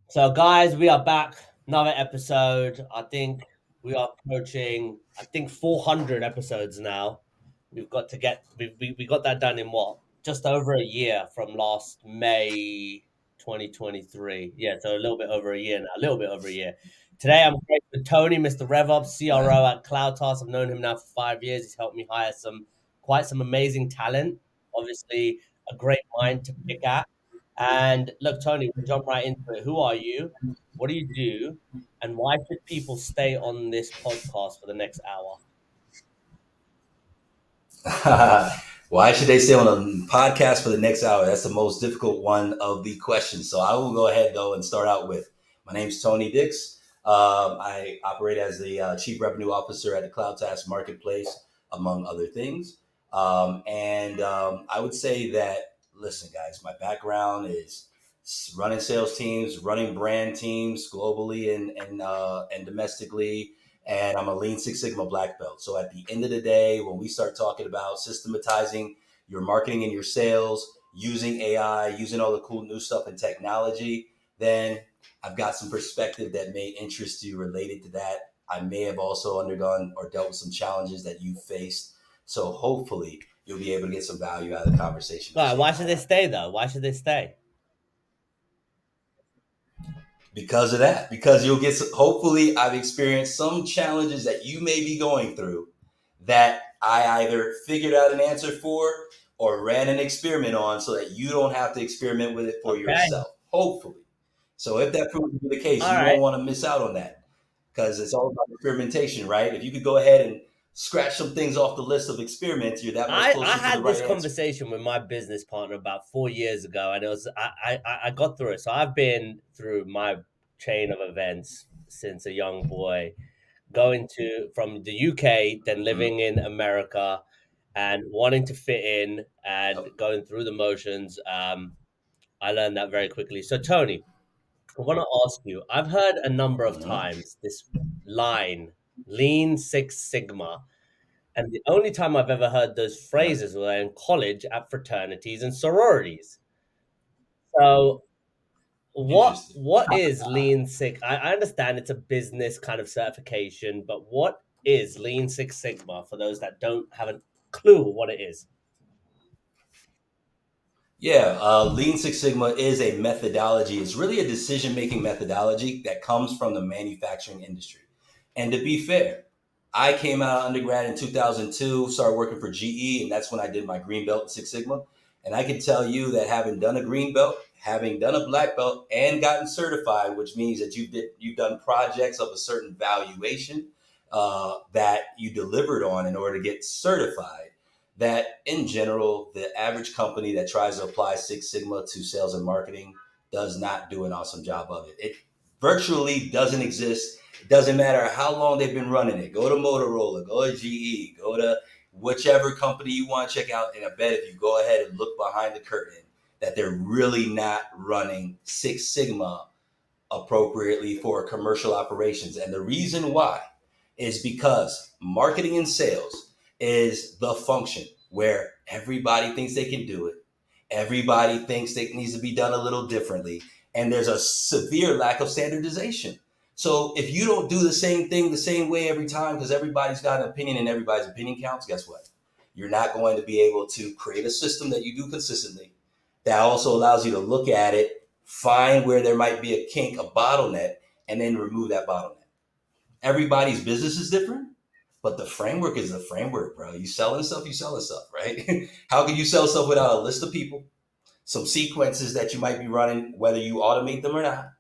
So, guys, we are back. Another episode. I think we are approaching, 400 episodes now. We've got to get, we got that done in what? Just over a year from last May 2023. Yeah, so a little bit over a year now, a little bit over a year. Today, I'm great with Tony, Mr. RevOps, CRO Wow. at CloudTask. I've known him now for 5 years. He's helped me hire quite some amazing talent. Obviously, a great mind to pick at. And look, Tony, we'll jump right into it. Who are you? What do you do? And why should people stay on this podcast for the next hour? Why should they stay on a podcast for the next hour? That's the most difficult one of the questions. So I will go ahead though and start out with my name's Tony Dix. I operate as the Chief Revenue Officer at the CloudTask Marketplace, among other things. I would say that, listen, guys, my background is running sales teams, running brand teams globally and domestically, and I'm a Lean Six Sigma black belt. So at the end of the day, when we start talking about systematizing your marketing and your sales, using AI, using all the cool new stuff and technology, then I've got some perspective that may interest you related to that. I may have also undergone or dealt with some challenges that you faced. So hopefully you'll be able to get some value out of the conversation that Right, Shay why and I should they have. stay though? Why should they stay? Because of that, because you'll get hopefully I've experienced some challenges that you may be going through that I either figured out an answer for or ran an experiment on so that you don't have to experiment with it for Okay. yourself, hopefully. So if that proves to be the case, All you right. won't want to miss out on that, because it's all about experimentation, right? If you could go ahead and scratch some things off the list of experiments, you're that much I closer to the had this right answer. conversation with my business partner about 4 years ago, and it was I got through it. So I've been through my chain of events since a young boy, going to from the UK, then Mm-hmm. living in America, and wanting to fit in and Yep. going through the motions. I learned that very quickly. So, Tony, I want to ask you, I've heard a number of Mm-hmm. times this line, Lean Six Sigma. And the only time I've ever heard those Right. phrases were in college at fraternities and sororities. So, Interesting. what is Lean Six? I understand it's a business kind of certification, but what is Lean Six Sigma for those that don't have a clue what it is? Yeah, Lean Six Sigma is a methodology. It's really a decision making methodology that comes from the manufacturing industry. And to be fair, I came out of undergrad in 2002, started working for GE, and that's when I did my green belt in Six Sigma. And I can tell you that having done a green belt, having done a black belt, and gotten certified, which means that you've done projects of a certain valuation that you delivered on in order to get certified, that in general, the average company that tries to apply Six Sigma to sales and marketing does not do an awesome job of it. It virtually doesn't exist. It doesn't matter how long they've been running it. Go to Motorola, go to GE, go to whichever company you want to check out. And I bet if you go ahead and look behind the curtain, that they're really not running Six Sigma appropriately for commercial operations. And the reason why is because marketing and sales is the function where everybody thinks they can do it. Everybody thinks it needs to be done a little differently. And there's a severe lack of standardization. So if you don't do the same thing the same way every time, because everybody's got an opinion and everybody's opinion counts, guess what? You're not going to be able to create a system that you do consistently that also allows you to look at it, find where there might be a kink, a bottleneck, and then remove that bottleneck. Everybody's business is different, but the framework is the framework, bro. You selling stuff, right? How can you sell stuff without a list of people, some sequences that you might be running, whether you automate them or not,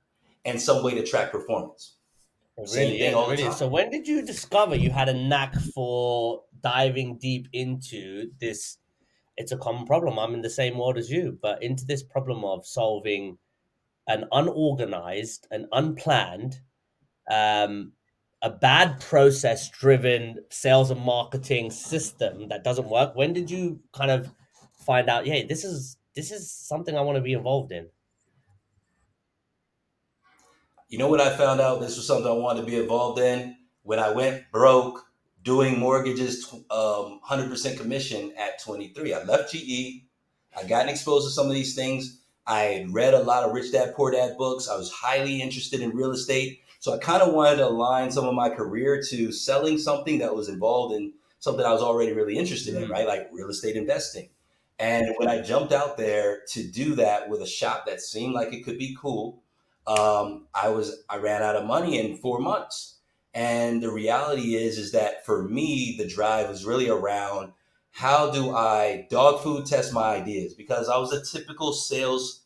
and some way to track performance? It Same really thing is. It all the really is. time. So, when did you discover you had a knack for diving deep into this? It's a common problem. I'm in the same world as you, but into this problem of solving an unorganized and unplanned, um, a bad process driven sales and marketing system that doesn't work. When did you kind of find out, hey, this is something I want to be involved in? You know what I found out? This was something I wanted to be involved in when I went broke doing mortgages, 100% commission at 23. I left GE. I gotten exposed to some of these things. I read a lot of Rich Dad Poor Dad books. I was highly interested in real estate. So I kind of wanted to align some of my career to selling something that was involved in something I was already really interested in, Mm. right? Like real estate investing. And when I jumped out there to do that with a shop that seemed like it could be cool, I ran out of money in 4 months. And the reality is that for me, the drive was really around how do I dog food test my ideas? Because I was a typical sales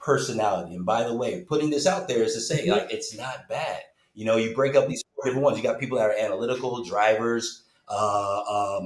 personality. And by the way, putting this out there is to say, like, Mhm. it's not bad. You break up these four different ones. You got people that are analytical, drivers,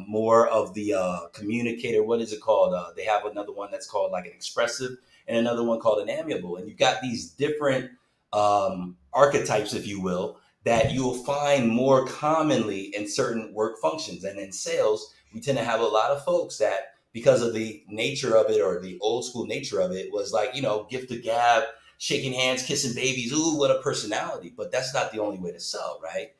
more of the communicator. What is it called? They have another one that's called like an expressive and another one called an amiable. And you've got these different archetypes, if you will, that you will find more commonly in certain work functions. And in sales, we tend to have a lot of folks that because of the nature of it or the old school nature of it was like, gift the gab, shaking hands, kissing babies. Ooh, what a personality. But that's not the only way to sell, right?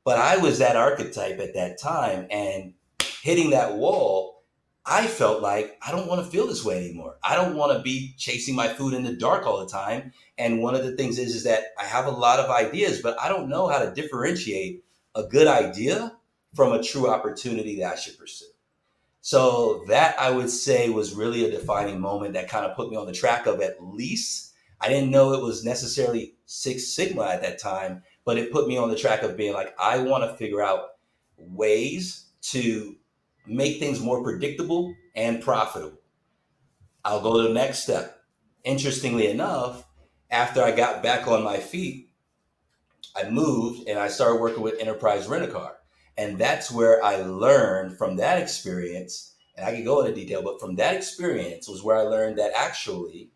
But I was that archetype at that time. And hitting that wall, I felt like I don't want to feel this way anymore. I don't want to be chasing my food in the dark all the time. And one of the things is that I have a lot of ideas, but I don't know how to differentiate a good idea from a true opportunity that I should pursue. So that I would say was really a defining moment that kind of put me on the track of at least I didn't know it was necessarily Six Sigma at that time, but it put me on the track of being like, I want to figure out ways to make things more predictable and profitable. I'll go to the next step. Interestingly enough, after I got back on my feet, I moved and I started working with Enterprise Rent a Car. And that's where I learned from that experience. And I could go into detail, but from that experience was where I learned that actually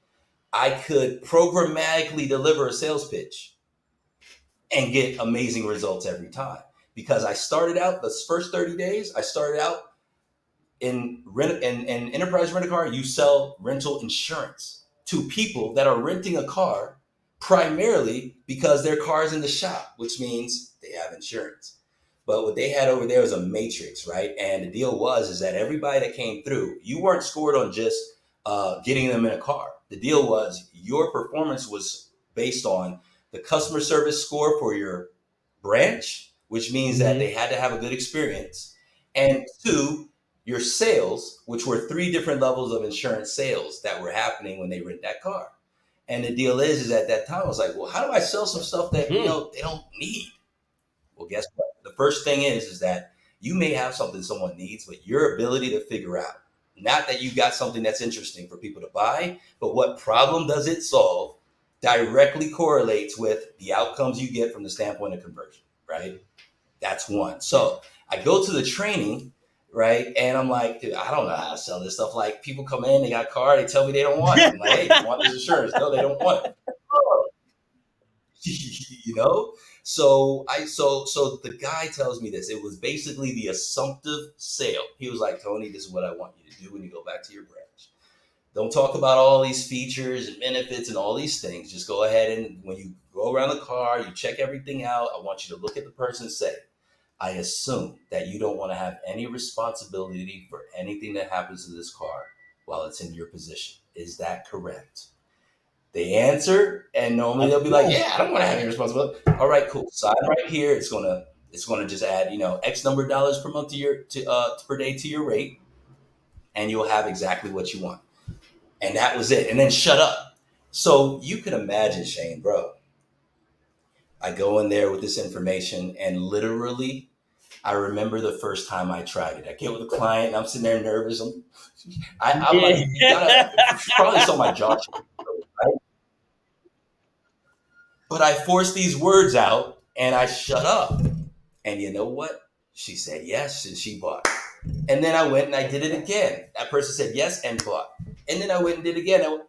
I could programmatically deliver a sales pitch and get amazing results every time. Because I started out, the first 30 days, I started out in enterprise rent a car, you sell rental insurance to people that are renting a car primarily because their car is in the shop, which means they have insurance. But what they had over there was a matrix, right? And the deal was is that everybody that came through, you weren't scored on just getting them in a car. The deal was your performance was based on the customer service score for your branch, which means that they Mhm. had to have a good experience, and two, your sales, which were three different levels of insurance sales that were happening when they rent that car. And the deal is at that time, I was like, well, how do I sell some stuff that, Hmm. they don't need? Well, guess what? The first thing is that you may have something someone needs, but your ability to figure out, not that you got something that's interesting for people to buy, but what problem does it solve directly correlates with the outcomes you get from the standpoint of conversion, right? That's one. So I go to the training, right? And I'm like, dude, I don't know how to sell this stuff. Like people come in, they got a car, they tell me they don't want it. I'm like, hey, do you want this insurance? No, they don't want it. Oh. you know? So the guy tells me this. It was basically the assumptive sale. He was like, Tony, this is what I want you to do when you go back to your branch. Don't talk about all these features and benefits and all these things. Just go ahead and when you go around the car, you check everything out. I want you to look at the person and say, I assume that you don't want to have any responsibility for anything that happens to this car while it's in your position. Is that correct? They answer, and normally Of they'll be like, course. "Yeah, I don't want to have any responsibility." All right, cool. Sign right here. It's gonna just add X number of dollars per month to your per day to your rate, and you'll have exactly what you want. And that was it. And then shut up. So you can imagine, Shane, bro. I go in there with this information, and literally I remember the first time I tried it. I get with a client and I'm sitting there nervous. I'm like, you Yeah. gotta, you probably saw my jaw, right? But I forced these words out and I shut up. And you know what? She said yes and she bought. And then I went and I did it again. That person said yes and bought. And then I went and did it again.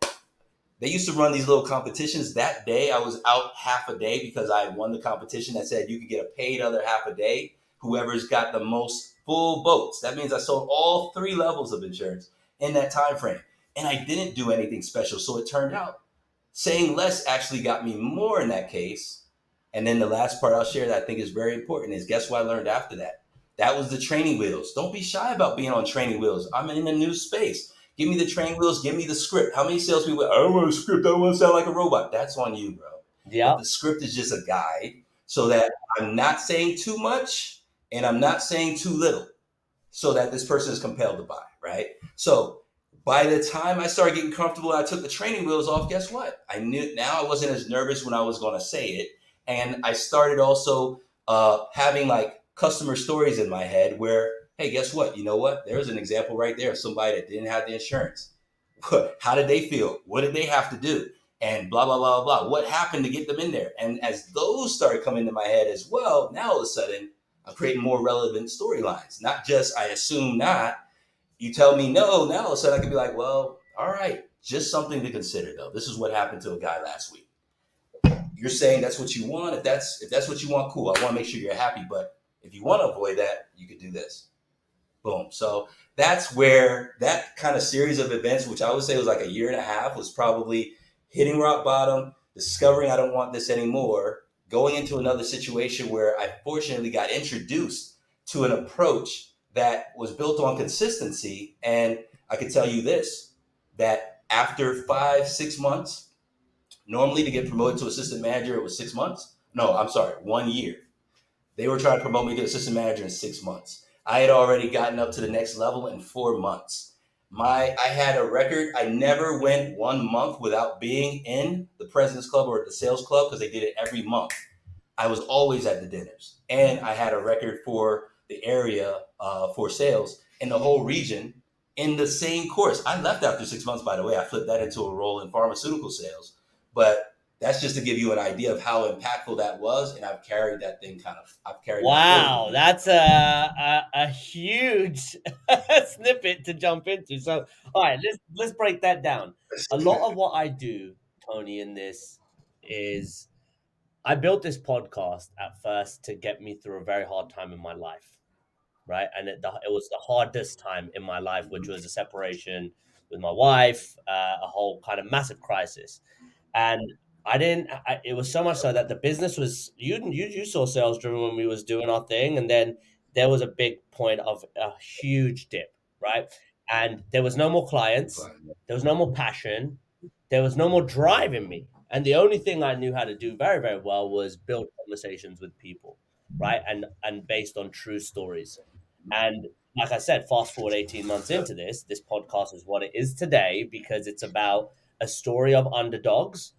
They used to run these little competitions. That day, I was out half a day because I had won the competition that said you could get a paid other half a day. Whoever's got the most full boats. That means I sold all three levels of insurance in that time frame. And I didn't do anything special. So it turned out saying less actually got me more in that case. And then the last part I'll share that I think is very important is guess what I learned after that? That was the training wheels. Don't be shy about being on training wheels. I'm in a new space. Give me the training wheels. Give me the script. How many salespeople? I don't want a script. I don't want to sound like a robot. That's on you, bro. But Yep. the script is just a guide so that I'm not saying too much and I'm not saying too little so that this person is compelled to buy, right? So by the time I started getting comfortable, I took the training wheels off. Guess what? I knew now I wasn't as nervous when I was going to say it, and I started also having like customer stories in my head where, hey, guess what? You know what? There's an example right there of somebody that didn't have the insurance. How did they feel? What did they have to do? And blah blah blah blah. What happened to get them in there? And as those started coming into my head as well, now all of a sudden I'm creating more relevant storylines. Not just I assume not. You tell me no, now all of a sudden I can be like, well, all right, just something to consider though. This is what happened to a guy last week. You're saying that's what you want. If that's what you want, cool. I want to make sure you're happy. But if you want to avoid that, you could do this. Boom. So that's where that kind of series of events, which I would say was like a year and a half, was probably hitting rock bottom, discovering I don't want this anymore, going into another situation where I fortunately got introduced to an approach that was built on consistency. And I can tell you this, that after 5, 6 months, normally to get promoted to assistant manager, it was 6 months. No, I'm sorry, 1 year. They were trying to promote me to assistant manager in 6 months. I had already gotten up to the next level in 4 months. I had a record. I never went 1 month without being in the President's Club or the Sales Club because they did it every month. I was always at the dinners, and I had a record for the area for sales in the whole region in the same course. I left after 6 months, by the way. I flipped that into a role in pharmaceutical sales, but that's just to give you an idea of how impactful that was, and I've carried that forward. Wow, that's a huge snippet to jump into. So, all right, let's break that down. A lot of what I do, Tony, in this is I built this podcast at first to get me through a very hard time in my life, right? And it was the hardest time in my life, which was a separation with my wife, a whole kind of massive crisis. And I didn't. It was so much so that the business was you saw sales driven when we was doing our thing, and then there was a big point of a huge dip, right? And there was no more clients, there was no more passion, there was no more drive in me, and the only thing I knew how to do very very well was build conversations with people, right? And based on true stories. And like I said, fast forward 18 months Yep, into this podcast is what it is today because it's about a story of underdogs,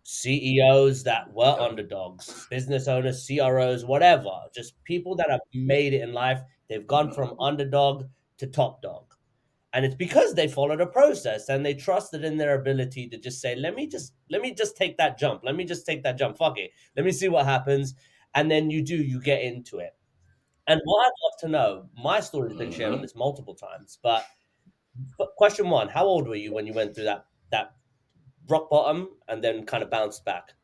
CEOs that were yep. underdogs, business owners, CROs, whatever, just people that have made it in life. They've gone from underdog to top dog. And it's because they followed a process and they trusted in their ability to just say, let me just take that jump. Let me just take that jump. Fuck it. Let me see what happens. And then you get into it. And what I'd love to know, my story's been shared on hmm this multiple times, but question one, how old were you when you went through that rock bottom and then kind of bounced back?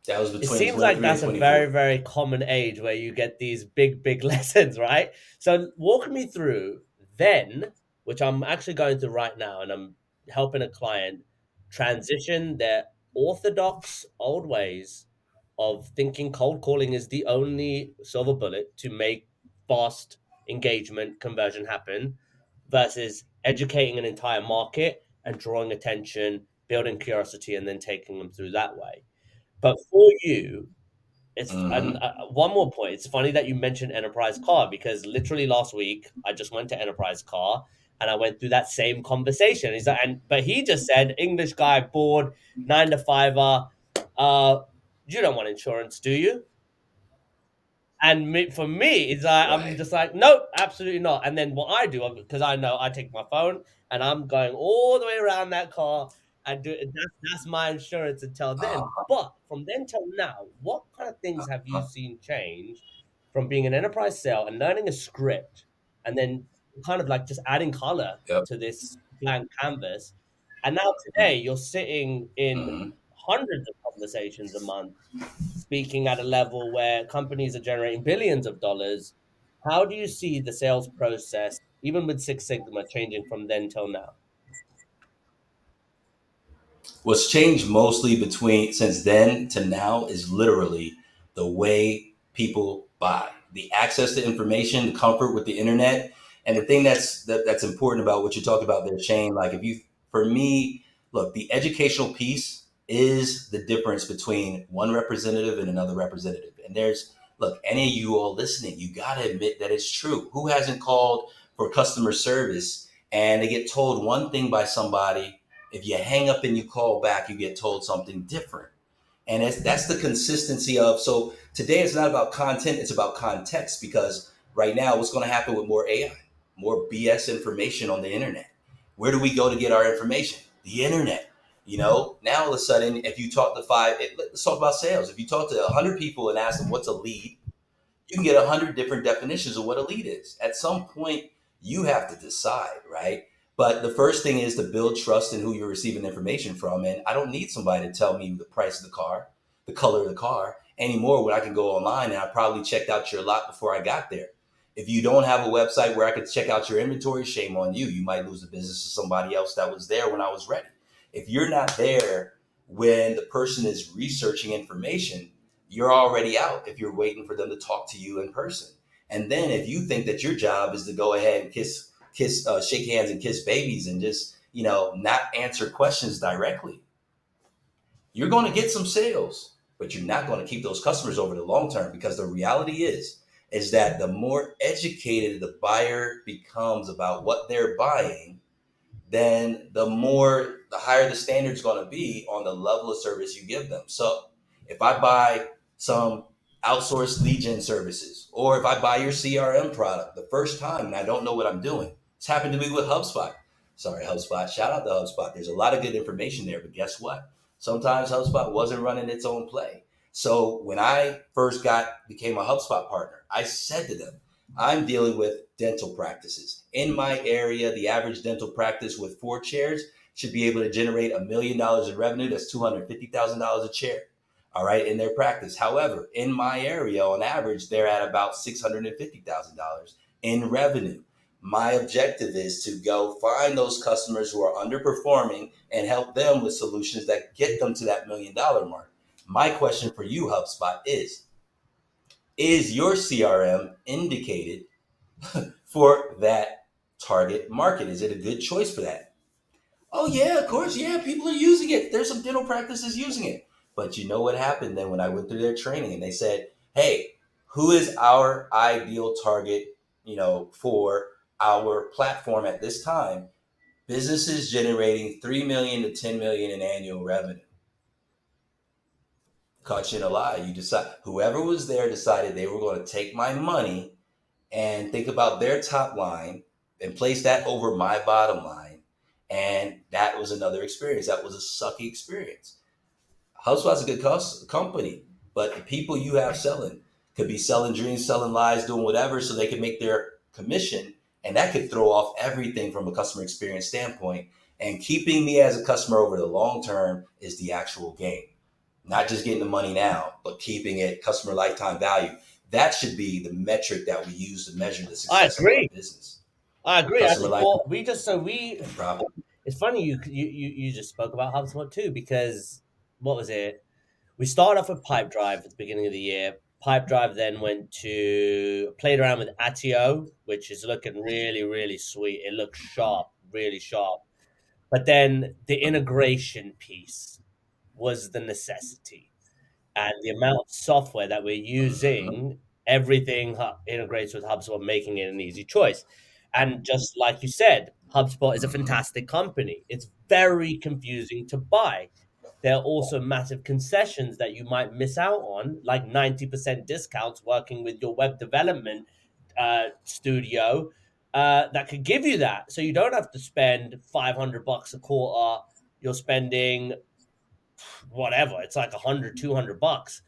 That was It between seems like 23 and that's a very, 24. very common age where you get these big, big lessons, right? So walk me through then, which I'm actually going through right now, and I'm helping a client transition their orthodox old ways of thinking cold calling is the only silver bullet to make fast engagement conversion happen versus educating an entire market and drawing attention, building curiosity, and then taking them through that way. But for you, it's and hmm one more point. It's funny that you mentioned enterprise car because literally last week I just went to enterprise car and I went through that same conversation. He's like, and but he just said English guy bored 9 to 5. Uh, you don't want insurance, do you? And for me, it's like I'm Right. just like, nope, absolutely not. And then what I do, because I know I take my phone and I'm going all the way around that car and that's my insurance until then. Uh, But from then till now, what kind of things have you seen change from being an enterprise sale and learning a script and then kind of like just adding color yep. to this blank canvas? And now today you're sitting in hmm hundreds of conversations a month speaking at a level where companies are generating billions of dollars. How do you see the sales process, even with Six Sigma, changing from then till now? What's changed mostly between since then to now is literally the way people buy. The access to information, the comfort with the internet. And the thing that's important about what you talked about there, Shane, like if you, for me, look, the educational piece is the difference between one representative and another representative. And there's, look, any of you all listening, you got to admit that it's true. Who hasn't called for customer service and they get told one thing by somebody? If you hang up and you call back, you get told something different. And that's the consistency of, so today it's not about content, it's about context, because right now what's going to happen with more AI, more BS information on the internet? Where do we go to get our information? The internet. Now all of a sudden, if you talk to let's talk about sales. If you talk to 100 people and ask them what's a lead, you can get 100 different definitions of what a lead is. At some point, you have to decide, right? But the first thing is to build trust in who you're receiving information from. And I don't need somebody to tell me the price of the car, the color of the car anymore, when I can go online and I probably checked out your lot before I got there. If you don't have a website where I could check out your inventory, shame on you. You might lose the business to somebody else that was there when I was ready. If you're not there when the person is researching information, you're already out if you're waiting for them to talk to you in person. And then if you think that your job is to go ahead and shake hands and kiss babies and just, not answer questions directly, you're going to get some sales, but you're not going to keep those customers over the long term, because the reality is that the more educated the buyer becomes about what they're buying, then the higher the standard's going to be on the level of service you give them. So if I buy some outsourced lead gen services, or if I buy your CRM product the first time and I don't know what I'm doing, it's happened to me with HubSpot. Sorry, HubSpot. Shout out to HubSpot. There's a lot of good information there, but guess what? Sometimes HubSpot wasn't running its own play. So when I first became a HubSpot partner, I said to them, I'm dealing with dental practices. In my area, the average dental practice with 4 chairs should be able to generate $1 million in revenue. That's $250,000 a chair. All right, in their practice. However, in my area, on average, they're at about $650,000 in revenue. My objective is to go find those customers who are underperforming and help them with solutions that get them to that $1 million mark. My question for you, HubSpot, is your CRM indicated for that target market? Is it a good choice for that? Oh yeah, of course. Yeah, people are using it. There's some dental practices using it. But you know what happened then when I went through their training and they said, "Hey, who is our ideal target, for our platform at this time?" Businesses generating 3 million to 10 million in annual revenue. Caught you in a lie. You decide whoever was there decided they were going to take my money and think about their top line and place that over my bottom line. And that was another experience. That was a sucky experience. HubSpot's a good company, but the people you have selling could be selling dreams, selling lies, doing whatever so they can make their commission. And that could throw off everything from a customer experience standpoint. And keeping me as a customer over the long term is the actual game. Not just getting the money now, but keeping it customer lifetime value. That should be the metric that we use to measure the I success of our agree. business. I agree. I Customer think lifetime what we just so we and profit. it's funny you just spoke about HubSpot too, because what was it? We started off with Pipedrive at the beginning of the year. Pipedrive then went to played around with Atio, which is looking really, really sweet. It looks sharp, really sharp. But then the integration piece was the necessity, and the amount of software that we're Mhm. using, everything integrates with HubSpot, making it an easy choice. And just like you said, HubSpot is a Mhm. fantastic company. It's very confusing to buy. There are also massive concessions that you might miss out on, like 90% discounts working with your web development studio that could give you that. So you don't have to spend $500 a quarter. You're spending whatever. It's like 100, $200.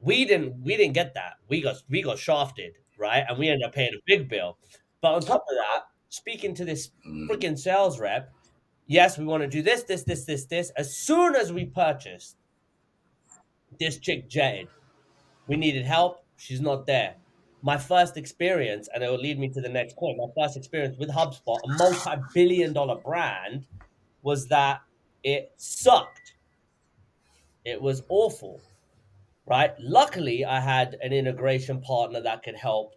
We didn't get that. We got shafted, right? And we ended up paying a big bill. But on top of that, speaking to this Mhm. freaking sales rep, yes, we want to do this, this, this, this, this. As soon as we purchased, this chick jetted. We needed help. She's not there. My first experience, and it will lead me to the next point. My first experience with HubSpot, a multi-billion-dollar brand, was that it sucked. It was awful, right? Luckily, I had an integration partner that could help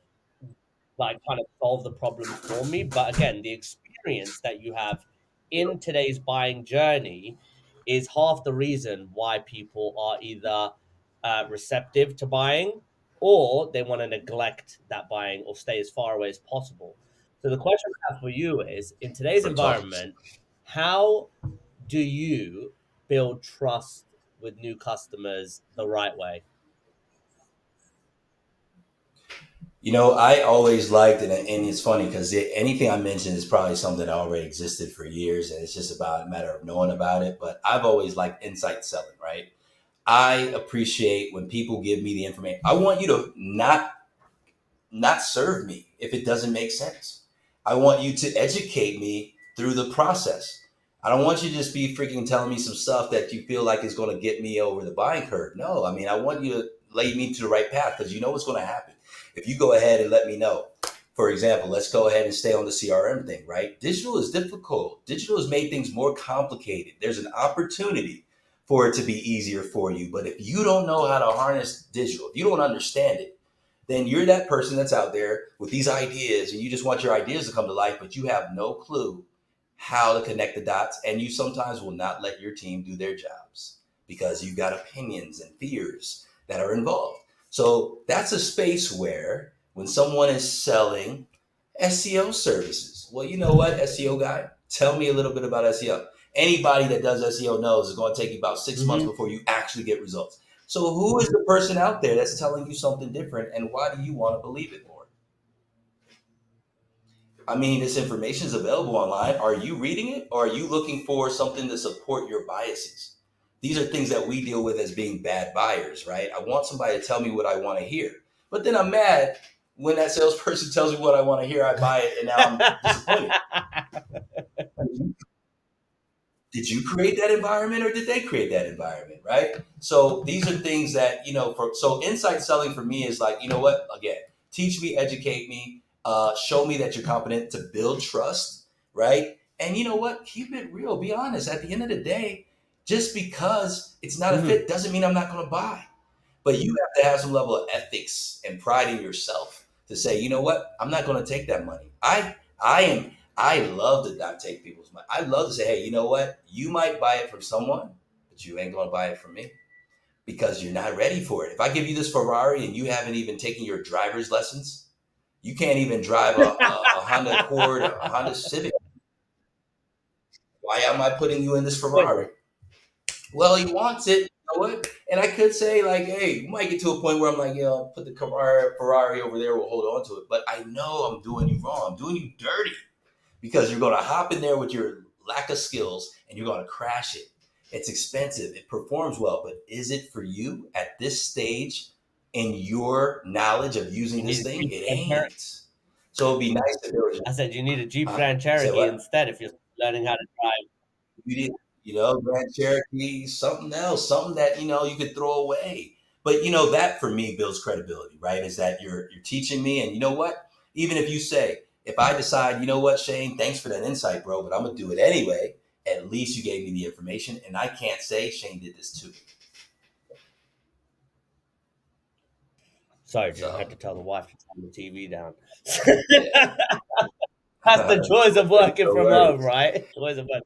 like kind of solve the problem for me. But again, the experience that you have in today's buying journey is half the reason why people are either receptive to buying, or they want to neglect that buying or stay as far away as possible. So the question I have for you is, in today's For talking. environment, how do you build trust with new customers the right way? I always liked it, and it's funny because anything I mentioned is probably something that already existed for years, and it's just about a matter of knowing about it. But I've always liked insight selling, right? I appreciate when people give me the information. I want you to not serve me if it doesn't make sense. I want you to educate me through the process. I don't want you to just be freaking telling me some stuff that you feel like is going to get me over the buying curve. No, I mean, I want you to lay me to the right path because you know what's going to happen. If you go ahead and let me know, for example, let's go ahead and stay on the CRM thing, right? Digital is difficult. Digital has made things more complicated. There's an opportunity for it to be easier for you. But if you don't know how to harness digital, if you don't understand it, then you're that person that's out there with these ideas and you just want your ideas to come to life, but you have no clue how to connect the dots. And you sometimes will not let your team do their jobs because you've got opinions and fears that are involved. So that's a space where when someone is selling SEO services, well, you know what, SEO guy, tell me a little bit about SEO. Anybody that does SEO knows it's going to take you about 6 months Hmm. before you actually get results. So who is the person out there that's telling you something different, and why do you want to believe it more? I mean, this information is available online. Are you reading it, or are you looking for something to support your biases? These are things that we deal with as being bad buyers, right? I want somebody to tell me what I want to hear, but then I'm mad when that salesperson tells me what I want to hear. I buy it, and now I'm disappointed. Did you create that environment or did they create that environment, right? So these are things that so insight selling for me is like, you know what, again, teach me, educate me, show me that you're competent to build trust, right? And you know what, keep it real, be honest. At the end of the day, just because it's not a Hmm. fit doesn't mean I'm not going to buy. But you have to have some level of ethics and pride in yourself to say, you know what, I'm not going to take that money. I love to not take people's money. I love to say, hey, you know what, you might buy it from someone, but you ain't going to buy it from me because you're not ready for it. If I give you this Ferrari and you haven't even taken your driver's lessons, you can't even drive a Honda Accord, a Honda Civic. Why am I putting you in this Ferrari? Pointless. Well, he wants it. You know what? And I could say like, hey, you might get to a point where I'm like, put the Ferrari over there. We'll hold on to it. But I know I'm doing you wrong. I'm doing you dirty because you're going to hop in there with your lack of skills and you're going to crash it. It's expensive. It performs well, but is it for you at this stage in your knowledge of You using need this a thing? Jeep It Grand Cherokee. ain't. So it'd be nice if there was, I said you need a Jeep huh? Grand You said Cherokee what? instead if you're learning how to drive. You did, Grand Cherokee, something else, something that you could throw away. But that for me builds credibility, right? Is that you're teaching me, and you know what? Even if you say, if I decide, you know what, Shane, thanks for that insight, bro, but I'm gonna do it anyway. At least you gave me the information, and I can't say Shane did this too. Sorry, Jim, had So to tell the wife to turn the TV down. yeah, That's the joys of working no from home, worries. right? Joys of working.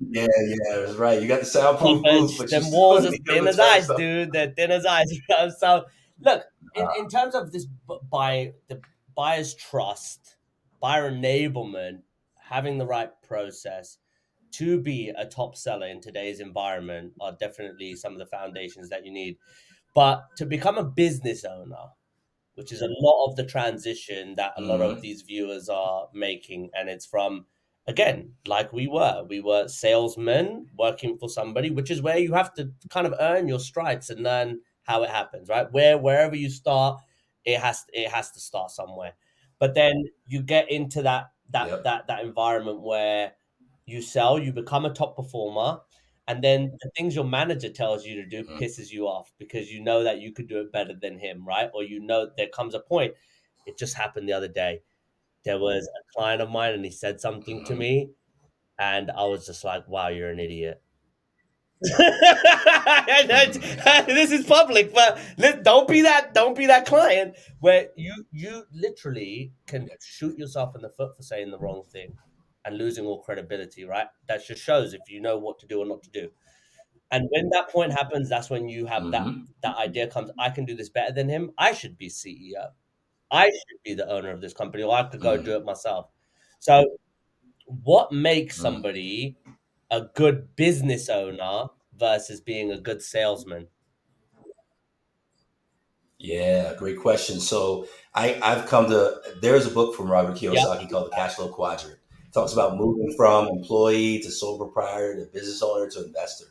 Yeah, yeah, that's right. You got the soundproof But booth, but you them still walls are need to be able thin to as turn ice, stuff. dude. They're thin as ice. So look, in Uh, terms of this the buyer's trust, buyer enablement, having the right process to be a top seller in today's environment are definitely some of the foundations that you need. But to become a business owner, which is a lot of the transition that a lot of mhm, these viewers are making. And it's from, again, like we were salesmen working for somebody, which is where you have to kind of earn your stripes and learn how it happens, right? Wherever you start, it has to start somewhere. But then you get into yep. that environment where you sell, you become a top performer, and then the things your manager tells you to do Mhm, pisses you off because you know that you could do it better than him, right? Or you know there comes a point. It just happened the other day. There was a client of mine and he said something to mhm, me, and I was just like, wow, you're an idiot. This is public, but don't be that client where you literally can shoot yourself in the foot for saying the wrong thing and losing all credibility, right? That just shows if you know what to do or not to do. And when that point happens, that's when you have Hmm. that idea comes. I can do this better than him. I should be CEO. I should be the owner of this company, or I could go do Hmm. it myself. So, what makes Hmm. somebody a good business owner versus being a good salesman? Yeah, great question. So I've come to there's a book from Robert Yep. Kiyosaki called The Cash Flow Quadrant. It talks about moving from employee to sole proprietor to business owner to investor.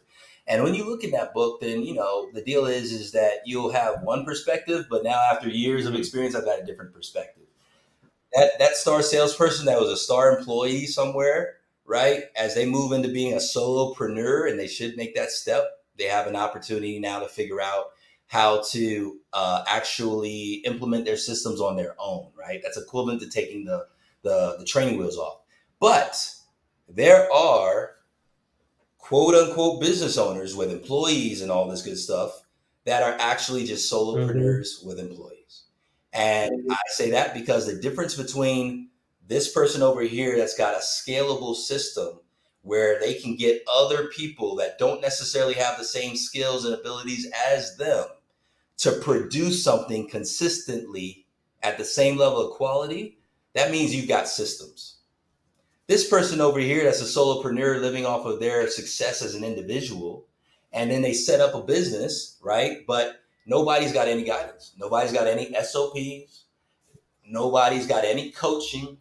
And when you look in that book, then the deal is that you'll have one perspective, but now after years of Mhm. experience, I've got a different perspective. That star salesperson that was a star employee somewhere, right? As they move into being a solopreneur and they should make that step, they have an opportunity now to figure out how to actually implement their systems on their own, right? That's equivalent to taking the training wheels off. But there are quote unquote business owners with employees and all this good stuff that are actually just Mhm. solopreneurs with employees. And I say that because the difference between this person over here that's got a scalable system where they can get other people that don't necessarily have the same skills and abilities as them to produce something consistently at the same level of quality, that means you've got systems. This person over here that's a solopreneur living off of their success as an individual, and then they set up a business, right? But nobody's got any guidance. Nobody's got any SOPs. Nobody's got any coaching.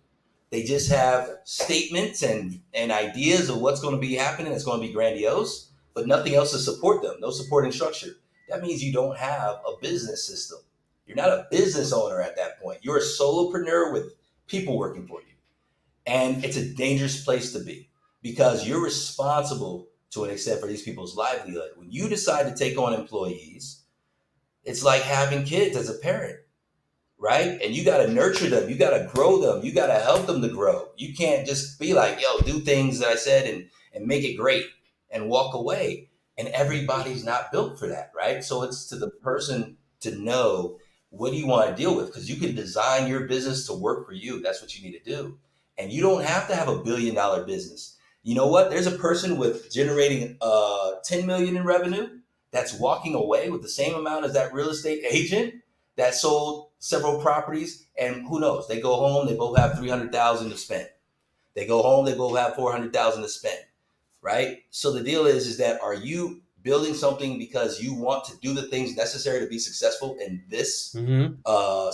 They just have statements and ideas of what's going to be happening. It's going to be grandiose, but nothing else to support them. No supporting structure. That means you don't have a business system. You're not a business owner at that point. You're a solopreneur with people working for you. And it's a dangerous place to be because you're responsible to an extent for these people's livelihood. When you decide to take on employees, it's like having kids as a parent, right? And you got to nurture them, you got to grow them, you got to help them to grow. You can't just be like, yo, do things that I said and make it great and walk away. And everybody's not built for that, right? So it's to the person to know what do you want to deal with because you can design your business to work for you. That's what you need to do. And you don't have to have $1 billion business. You know what? There's a person with generating 10 million in revenue that's walking away with the same amount as that real estate agent that sold several properties, and who knows? They go home, they both have 300,000 to spend. They go home, they both have 400,000 to spend, right? So the deal is that are you building something because you want to do the things necessary to be successful in this Mhm.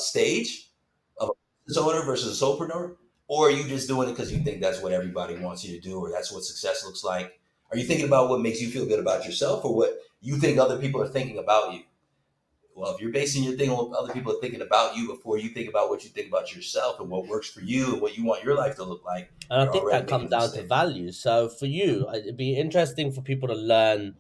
stage of a business owner versus a solopreneur, or are you just doing it because you think that's what everybody wants you to do, or that's what success looks like? Are you thinking about what makes you feel good about yourself, or what you think other people are thinking about you? Well, if you're basing your thing on what other people are thinking about you before you think about what you think about yourself and what works for you and what you want your life to look like, And I you're think already that making comes a down to mistake. values. So for you, it'd be interesting for people to learn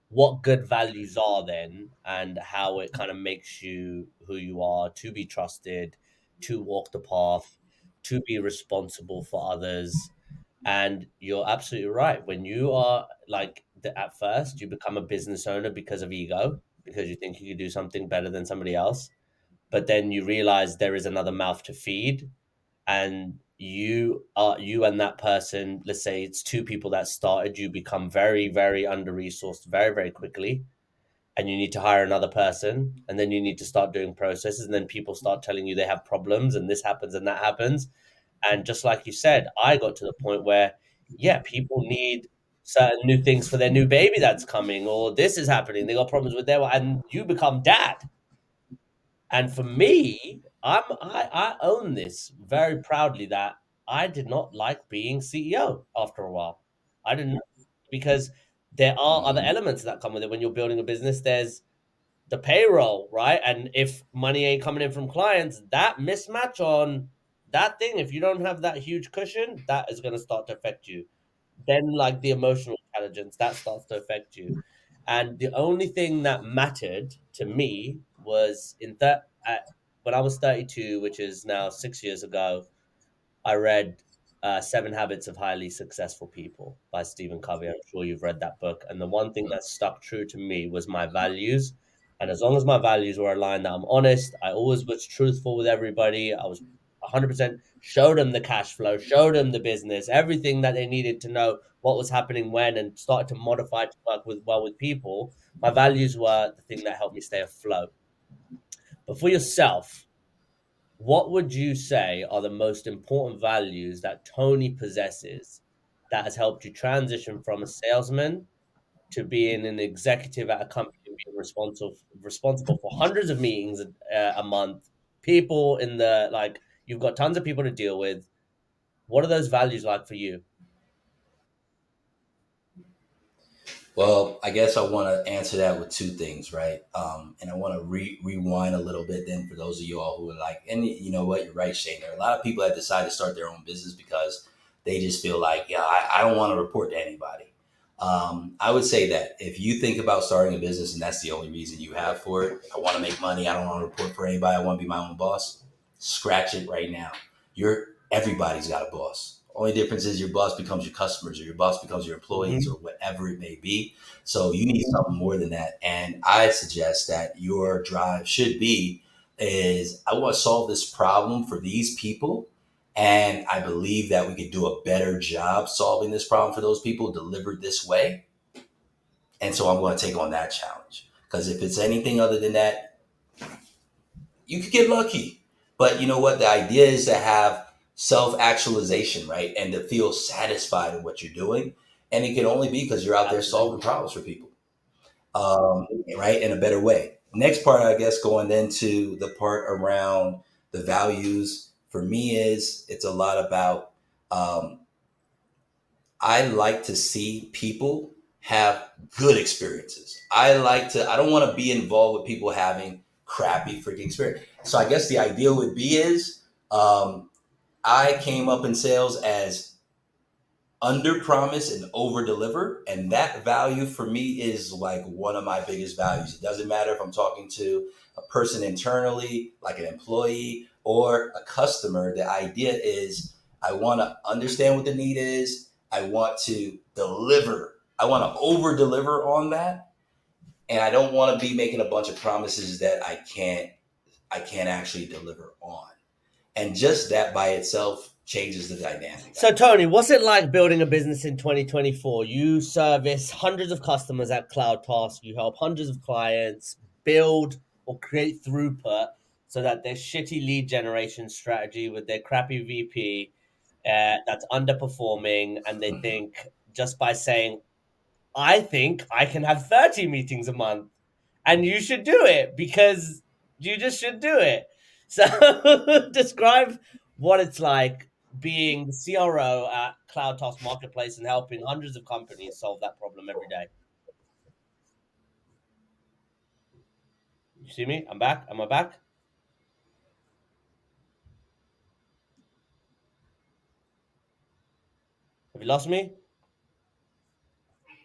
what good values are then and how it kind of makes you who you are to be trusted, to walk the path, to be responsible for others. And you're absolutely right. When you are at first, you become a business owner because of ego, because you think you can do something better than somebody else. But then you realize there is another mouth to feed, and you and that person, let's say it's two people that started, you become very, very under resourced very, very quickly, and you need to hire another person, and then you need to start doing processes, and then people start telling you they have problems and this happens and that happens. And just like you said, I got to the point where, yeah, people need certain new things for their new baby that's coming, or this is happening. They got problems with their, and you become dad. And for me, I own this very proudly that I did not like being CEO after a while. I didn't because there are other Mm-hmm. elements that come with it when you're building a business. There's the payroll, right? And if money ain't coming in from clients, that mismatch on that thing, if you don't have that huge cushion, that is going to start to affect you. Then, like the emotional intelligence, that starts to affect you. And the only thing that mattered to me was when I was 32, which is now 6 years ago, I read Seven Habits of Highly Successful People by Stephen Covey. I'm sure you've read that book. And the one thing that stuck true to me was my values. And as long as my values were aligned, that I'm honest, I always was truthful with everybody. I was 100% showed them the cash flow, showed them the business, everything that they needed to know what was happening when, and started to modify to work with well with people. My values were the thing that helped me stay afloat. But for yourself, what would you say are the most important values that Tony possesses that has helped you transition from a salesman to being an executive at a company and being responsible for hundreds of meetings a month, people in the like you've got tons of people to deal with. What are those values like for you? Well, I guess I want to answer that with two things, right? And I want to rewind a little bit then for those of you all who are like, and you know what, you're right, Shane. There are a lot of people that decide to start their own business because they just feel like, yeah, I don't want to report to anybody. I would say that if you think about starting a business and that's the only reason you have for it, I want to make money, I don't want to report for anybody, I want to be my own boss, scratch it right now. Everybody's got a boss. Only difference is your boss becomes your customers or your boss becomes your employees or Mhm. whatever it may be. So you need something more than that. And I suggest that your drive should be is I want to solve this problem for these people. And I believe that we could do a better job solving this problem for those people delivered this way. And so I'm going to take on that challenge. Because if it's anything other than that, you could get lucky. But you know what? The idea is to have self actualization, right? And to feel satisfied in what you're doing. And it can only be because you're out there solving Absolutely. problems for people, right? In a better way. Next part, I guess, going into the part around the values for me is it's a lot about um, I like to see people have good experiences. I don't want to be involved with people having crappy freaking experience. So I guess the ideal would be is I came up in sales as under promise and over deliver. And that value for me is like one of my biggest values. It doesn't matter if I'm talking to a person internally, like an employee or a customer. The idea is I want to understand what the need is. I want to deliver. I want to over deliver on that. And I don't want to be making a bunch of promises that I can't actually deliver on. And just that by itself changes the dynamic, I So, think. Tony, what's it like building a business in 2024? You service hundreds of customers at CloudTask. You help hundreds of clients build or create throughput so that their shitty lead generation strategy with their crappy VP that's underperforming, and they think just by saying, I think I can have 30 meetings a month and you should do it because you just should do it. So describe what it's like being the CRO at CloudTask Marketplace and helping hundreds of companies solve that problem every day. You see me? I'm back. Am I back? Have you lost me?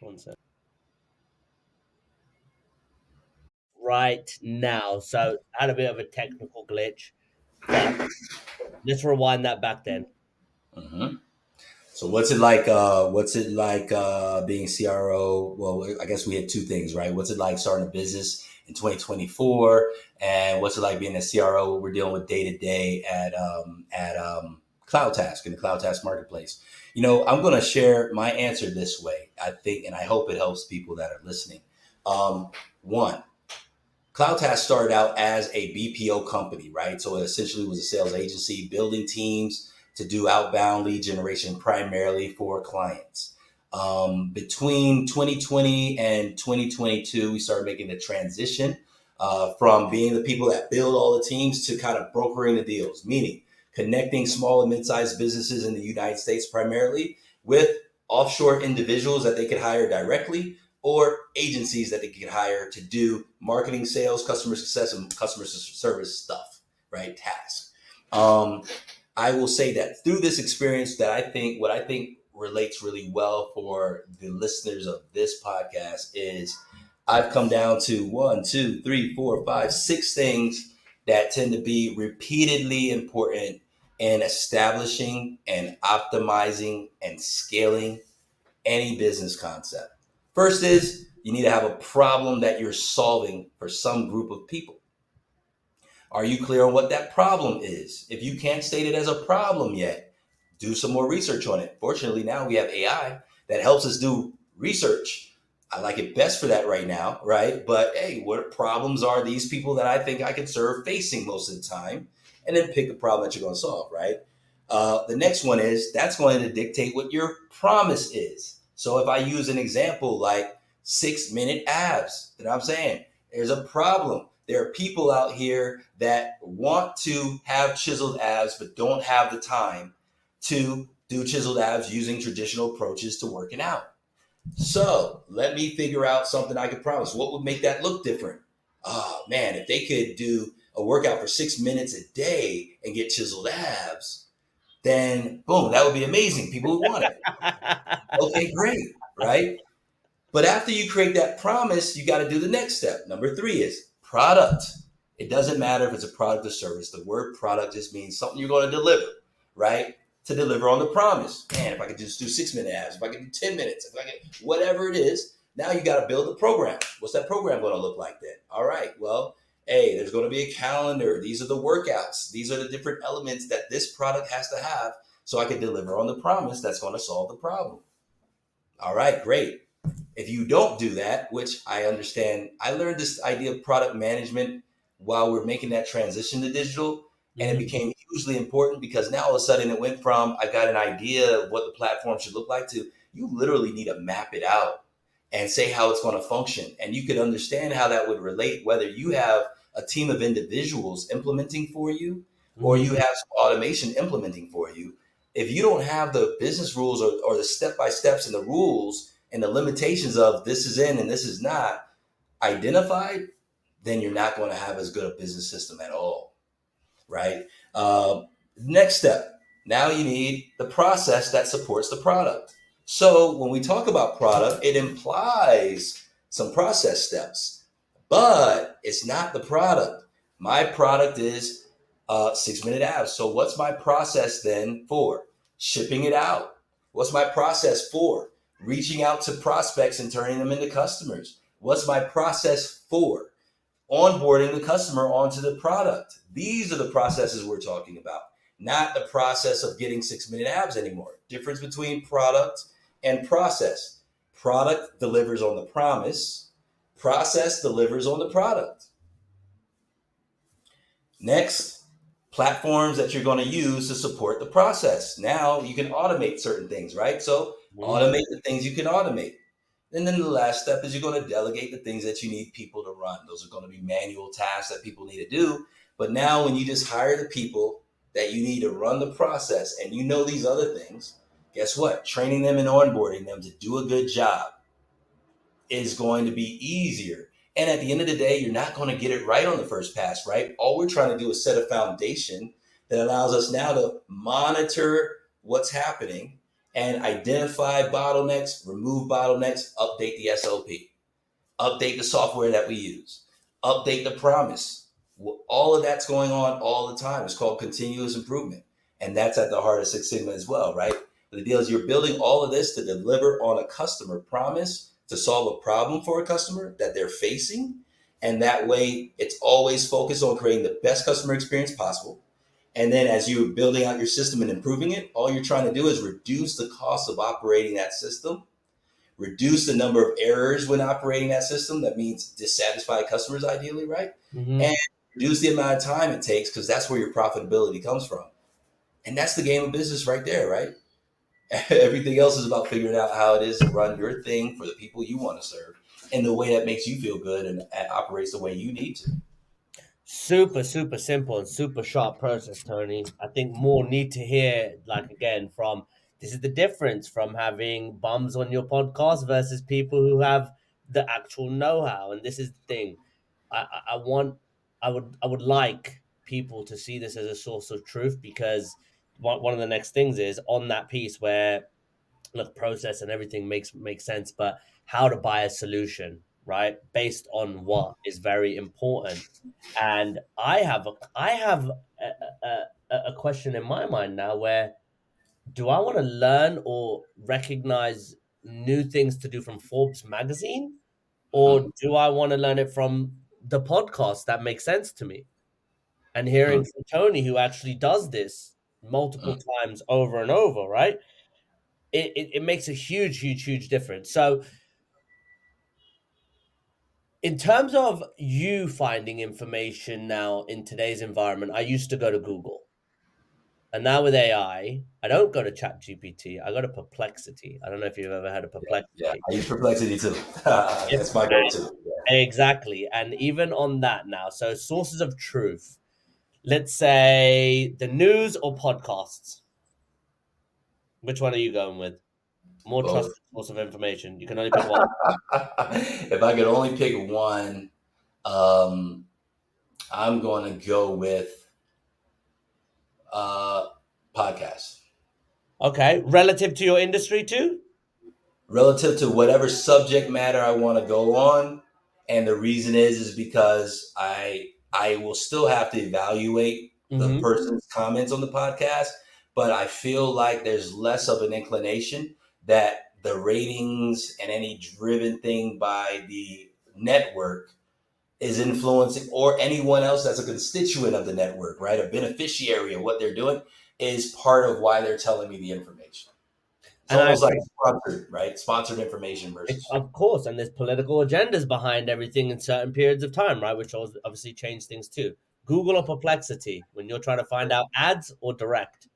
One sec. Right now. So I had a bit of a technical glitch, but let's rewind that back then. Mhm. So what's it like? What's it like being CRO? Well, I guess we had two things, right? What's it like starting a business in 2024, and what's it like being a CRO? What we're dealing with day to day at CloudTask in the CloudTask marketplace. You know, I'm going to share my answer this way. I think, and I hope it helps people that are listening. One, CloudTask started out as a BPO company, right? So it essentially was a sales agency building teams to do outbound lead generation primarily for clients. Between 2020 and 2022, we started making the transition from being the people that build all the teams to kind of brokering the deals, meaning connecting small and mid-sized businesses in the United States primarily with offshore individuals that they could hire directly or agencies that they could hire to do marketing, sales, customer success, and customer service stuff, right? Tasks. Um, I will say that through this experience, that what I think relates really well for the listeners of this podcast is I've come down to one, two, three, four, five, six things that tend to be repeatedly important in establishing and optimizing and scaling any business concept. First is you need to have a problem that you're solving for some group of people. Are you clear on what that problem is? If you can't state it as a problem yet, do some more research on it. Fortunately, now we have AI that helps us do research. I like it best for that right now, right? But hey, what problems are these people that I think I can serve facing most of the time? And then pick a problem that you're going to solve, right? The next one is that's going to dictate what your promise is. So if I use an example like 6 minute abs, then I'm saying there's a problem. There are people out here that want to have chiseled abs but don't have the time to do chiseled abs using traditional approaches to working out. So let me figure out something I could promise. What would make that look different? Oh man, if they could do a workout for 6 minutes a day and get chiseled abs, then boom, that would be amazing. People would want it. Okay, great, right? But after you create that promise, you got to do the next step. Number three is product. It doesn't matter if it's a product or service. The word product just means something you're going to deliver, right? To deliver on the promise. Man, if I could just do 6 minute abs, if I could do 10 minutes, if I could, whatever it is, now you got to build a program. What's that program going to look like then? All right, well, hey, there's going to be a calendar. These are the workouts. These are the different elements that this product has to have so I can deliver on the promise that's going to solve the problem. All right, great. If you don't do that, which I understand, I learned this idea of product management while we're making that transition to digital. And it Mhm. became hugely important because now all of a sudden it went from I got an idea of what the platform should look like to you literally need to map it out and say how it's going to function. And you could understand how that would relate, whether you have a team of individuals implementing for you or you Mhm. have some automation implementing for you. If you don't have the business rules or the step by steps and the rules and the limitations of this is in and this is not identified, then you're not going to have as good a business system at all, right? Next step, now you need the process that supports the product. So when we talk about product, it implies some process steps, but it's not the product. My product is 6 minute abs. So what's my process then for shipping it out? What's my process for reaching out to prospects and turning them into customers? What's my process for onboarding the customer onto the product? These are the processes we're talking about, not the process of getting 6 minute abs anymore. Difference between product and process. Product delivers on the promise, process delivers on the product. Next, platforms that you're going to use to support the process. Now you can automate certain things, right? So Mhm. automate the things you can automate. And then the last step is you're going to delegate the things that you need people to run. Those are going to be manual tasks that people need to do. But now, when you just hire the people that you need to run the process and you know these other things, guess what? Training them and onboarding them to do a good job is going to be easier. And at the end of the day, you're not going to get it right on the first pass, right? All we're trying to do is set a foundation that allows us now to monitor what's happening and identify bottlenecks, remove bottlenecks, update the SOP, update the software that we use, update the promise. All of that's going on all the time. It's called continuous improvement. And that's at the heart of Six Sigma as well, right? But the deal is you're building all of this to deliver on a customer promise, to solve a problem for a customer that they're facing. And that way, it's always focused on creating the best customer experience possible. And then as you're building out your system and improving it, all you're trying to do is reduce the cost of operating that system, reduce the number of errors when operating that system. That means dissatisfied customers, ideally, right? And Mhm. reduce the amount of time it takes because that's where your profitability comes from. And that's the game of business right there, right? Everything else is about figuring out how it is to run your thing for the people you want to serve in the way that makes you feel good and operates the way you need to. Super, super simple and super sharp process, Tony. I think more need to hear, like, again, from this is the difference from having bums on your podcast versus people who have the actual know-how. And this is the thing. I want, I would like people to see this as a source of truth because one of the next things is on that piece where look, process and everything makes sense, but how to buy a solution, right, based on what is very important. And I have a question in my mind now where do I want to learn or recognize new things to do from Forbes magazine? Or Hmm. do I want to learn it from the podcast that makes sense to me? And hearing Hmm. from Tony, who actually does this multiple Hmm. times over and over, right? It makes a huge, huge, huge difference. So, in terms of you finding information now in today's environment, I used to go to Google. And now with AI, I don't go to ChatGPT. I go to Perplexity. I don't know if you've ever heard of Yeah, Perplexity. I use Perplexity too. Yep. That's my go-to. Exactly. And even on that now, so sources of truth, let's say the news or podcasts. Which one are you going with? More Both. trusted source of information. You can only pick one. If I could only pick one, um, I'm going to go with uh, podcast. Okay. Relative to your industry too? Relative to whatever subject matter I want to go on. And the reason is because I will still have to evaluate the Mm-hmm. person's comments on the podcast, but I feel like there's less of an inclination that the ratings and any driven thing by the network is influencing, or anyone else that's a constituent of the network, right? A beneficiary of what they're doing is part of why they're telling me the information. It's And I almost like agree. sponsored, right? Sponsored information versus. Of course, and there's political agendas behind everything in certain periods of time, right? Which obviously change things too. Google or Perplexity when you're trying to find out ads or direct.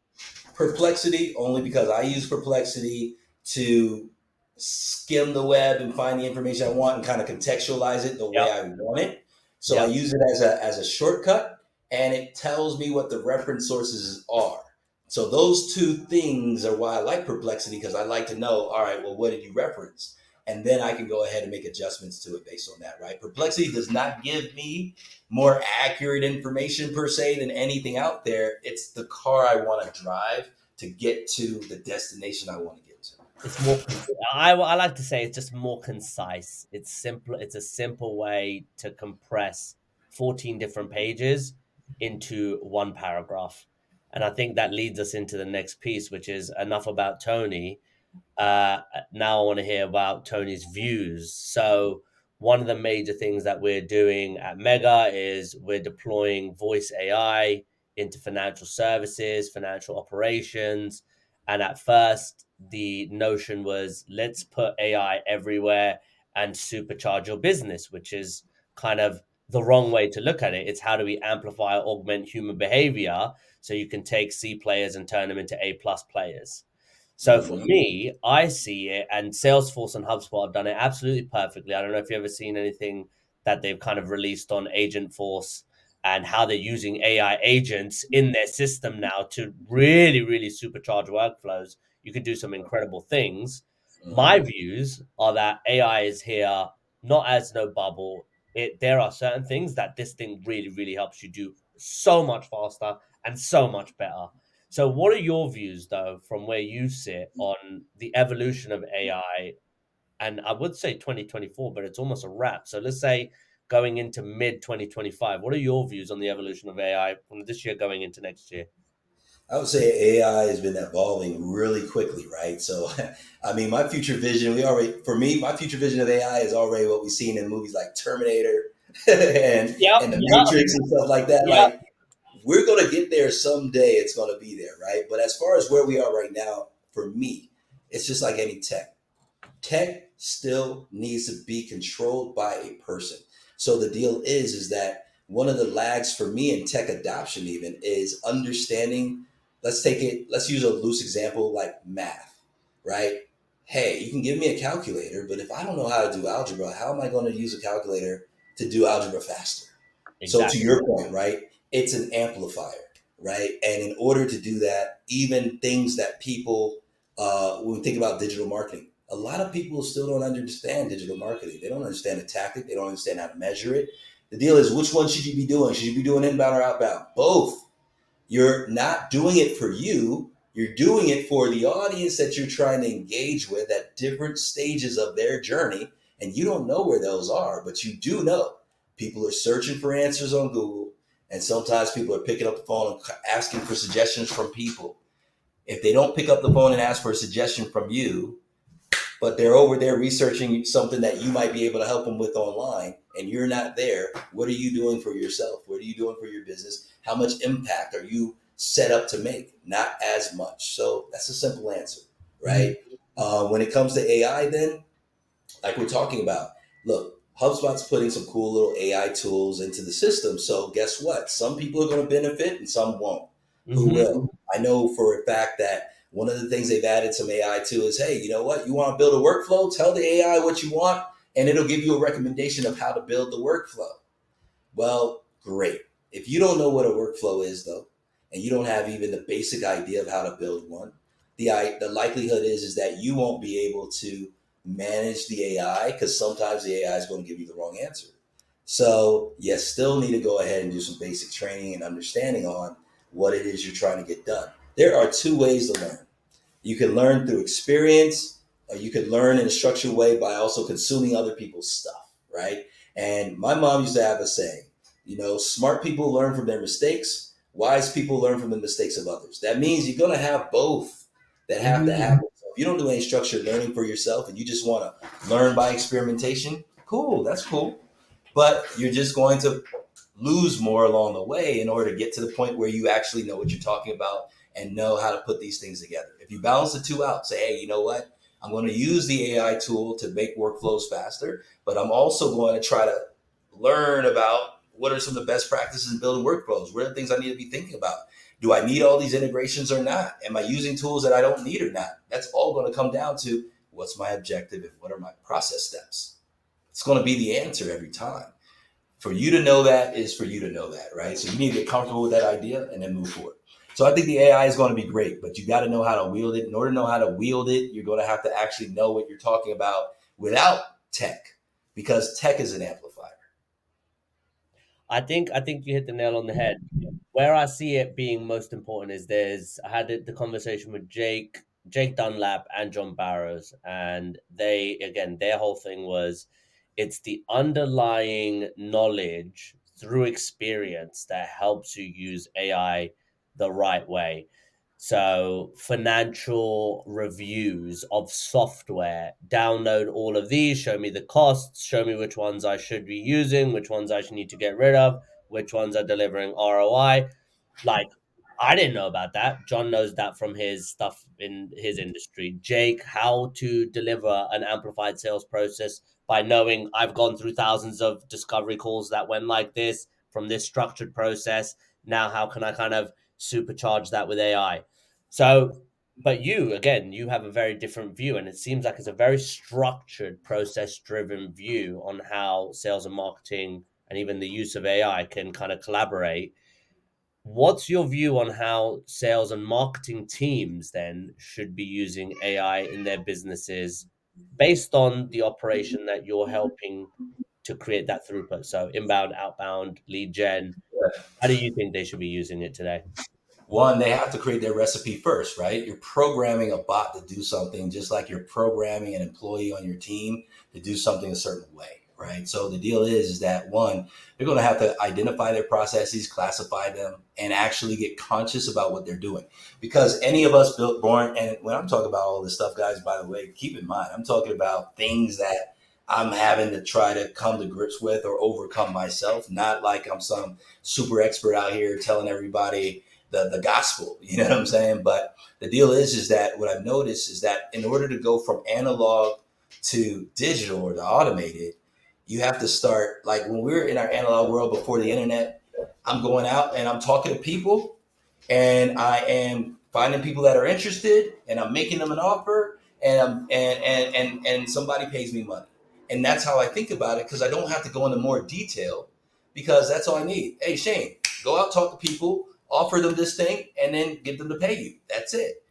Perplexity, only because I use Perplexity to skim the web and find the information I want and kind of contextualize it the way Yep. I want it. So I Yep. use it as a shortcut, and it tells me what the reference sources are. So those two things are why I like Perplexity, because I like to know, all right, well, what did you reference? And then I can go ahead and make adjustments to it based on that, right? Perplexity does not give me more accurate information per se than anything out there. It's the car I want to drive to get to the destination I want to get to. It's more. I like to say it's just more concise. It's simple. It's a simple way to compress 14 different pages into one paragraph, and I think that leads us into the next piece, which is enough about Tony. Uh, Now I want to hear about Tony's views. So one of the major things that we're doing at Mega is we're deploying voice AI into financial services, financial operations. And at first, the notion was let's put AI everywhere and supercharge your business, which is kind of the wrong way to look at it. It's how do we amplify, augment human behavior so you can take C players and turn them into A plus players. So for Mm-hmm. me, I see it, and Salesforce and HubSpot have done it absolutely perfectly. I don't know if you've ever seen anything that they've kind of released on Agent Force and how they're using AI agents in their system now to really, really supercharge workflows. You could do some incredible things. My Mm-hmm. views are that AI is here not as no bubble. There are certain things that this thing really, really helps you do so much faster and so much better. So, what are your views, though, from where you sit on the evolution of AI? And I would say 2024, but it's almost a wrap. So, let's say going into mid 2025, what are your views on the evolution of AI from this year going into next year? I would say AI has been evolving really quickly, right? So, I mean, my future vision, for me, my future vision of AI is already what we've seen in movies like Terminator and Yep, and the yep, Matrix and stuff like that. yep. Like, we're going to get there someday. It's going to be there, right? But as far as where we are right now, for me, it's just like any tech still needs to be controlled by a person. So the deal is that one of the lags for me in tech adoption even is understanding. Let's use a loose example like math, right? Hey, you can give me a calculator, but if I don't know how to do algebra, how am I going to use a calculator to do algebra faster? So to Exactly. your point, right? It's an amplifier, right? And in order to do that, even things that people, when we think about digital marketing, a lot of people still don't understand digital marketing. They don't understand the tactic. They don't understand how to measure it. The deal is, which one should you be doing? Should you be doing inbound or outbound? Both. You're not doing it for you. You're doing it for the audience that you're trying to engage with at different stages of their journey. And you don't know where those are, but you do know people are searching for answers on Google. And sometimes people are picking up the phone and asking for suggestions from people. If they don't pick up the phone and ask for a suggestion from you, but they're over there researching something that you might be able to help them with online, and you're not there, what are you doing for yourself? What are you doing for your business? How much impact are you set up to make? Not as much. So that's a simple answer, Mhm. right? When it comes to AI, then, like we're talking about, look, HubSpot's putting some cool little AI tools into the system. So guess what? Some people are going to benefit and some won't. Who Mhm. will? I know for a fact that one of the things they've added some AI to is, hey, you know what? You want to build a workflow? Tell the AI what you want, and it'll give you a recommendation of how to build the workflow. Well, great. If you don't know what a workflow is, though, and you don't have even the basic idea of how to build one, the likelihood is that you won't be able to manage the AI, because sometimes the AI is going to give you the wrong answer. So you still need to go ahead and do some basic training and understanding on what it is you're trying to get done. There are two ways to learn. You can learn through experience, or you can learn in a structured way by also consuming other people's stuff, right? And my mom used to have a saying, smart people learn from their mistakes, wise people learn from the mistakes of others. That means you're going to have both that have to Mhm. happen. So if you don't do any structured learning for yourself and you just want to learn by experimentation, cool, that's cool. But you're just going to lose more along the way in order to get to the point where you actually know what you're talking about and know how to put these things together. If you balance the two out, say, hey, you know what? I'm going to use the AI tool to make workflows faster, but I'm also going to try to learn about what are some of the best practices in building workflows. What are the things I need to be thinking about? Do I need all these integrations or not? Am I using tools that I don't need or not? That's all going to come down to what's my objective and what are my process steps. It's going to be the answer every time. For you to know that is for you to know that, right? So you need to get comfortable with that idea and then move forward. So I think the AI is going to be great, but you got to know how to wield it. In order to know how to wield it, you're going to have to actually know what you're talking about without tech, because tech is an amplifier. I think you hit the nail on the head. Where I see it being most important is I had the conversation with Jake Dunlap and John Barrows, and they again their whole thing was it's the underlying knowledge through experience that helps you use AI the right way. So, financial reviews of software, download all of these, show me the costs, show me which ones I should be using, which ones I should need to get rid of, which ones are delivering ROI. Like, I didn't know about that. John knows that from his stuff in his industry. Jake, how to deliver an amplified sales process by knowing I've gone through thousands of discovery calls that went like this from this structured process. Now, how can I kind of supercharge that with AI? So, but you, again, you have a very different view, and it seems like it's a very structured, process driven view on how sales and marketing and even the use of AI can kind of collaborate. What's your view on how sales and marketing teams then should be using AI in their businesses based on the operation that you're helping to create that throughput? So, inbound, outbound, lead gen. How do you think they should be using it today? One, they have to create their recipe first, right? You're programming a bot to do something just like you're programming an employee on your team to do something a certain way, right? So the deal is that one, they're going to have to identify their processes, classify them, and actually get conscious about what they're doing. Because any of us built born, and when I'm talking about all this stuff, guys, by the way, keep in mind, I'm talking about things that I'm having to try to come to grips with or overcome myself, not like I'm some super expert out here telling everybody the gospel. You know what I'm saying? But the deal is that what I've noticed is that in order to go from analog to digital or to automated, you have to start like when we were in our analog world before the internet. I'm going out and I'm talking to people and I am finding people that are interested and I'm making them an offer and and somebody pays me money. And that's how I think about it because I don't have to go into more detail because that's all I need. Hey Shane, go out, talk to people, offer them this thing, and then get them to pay you. That's it.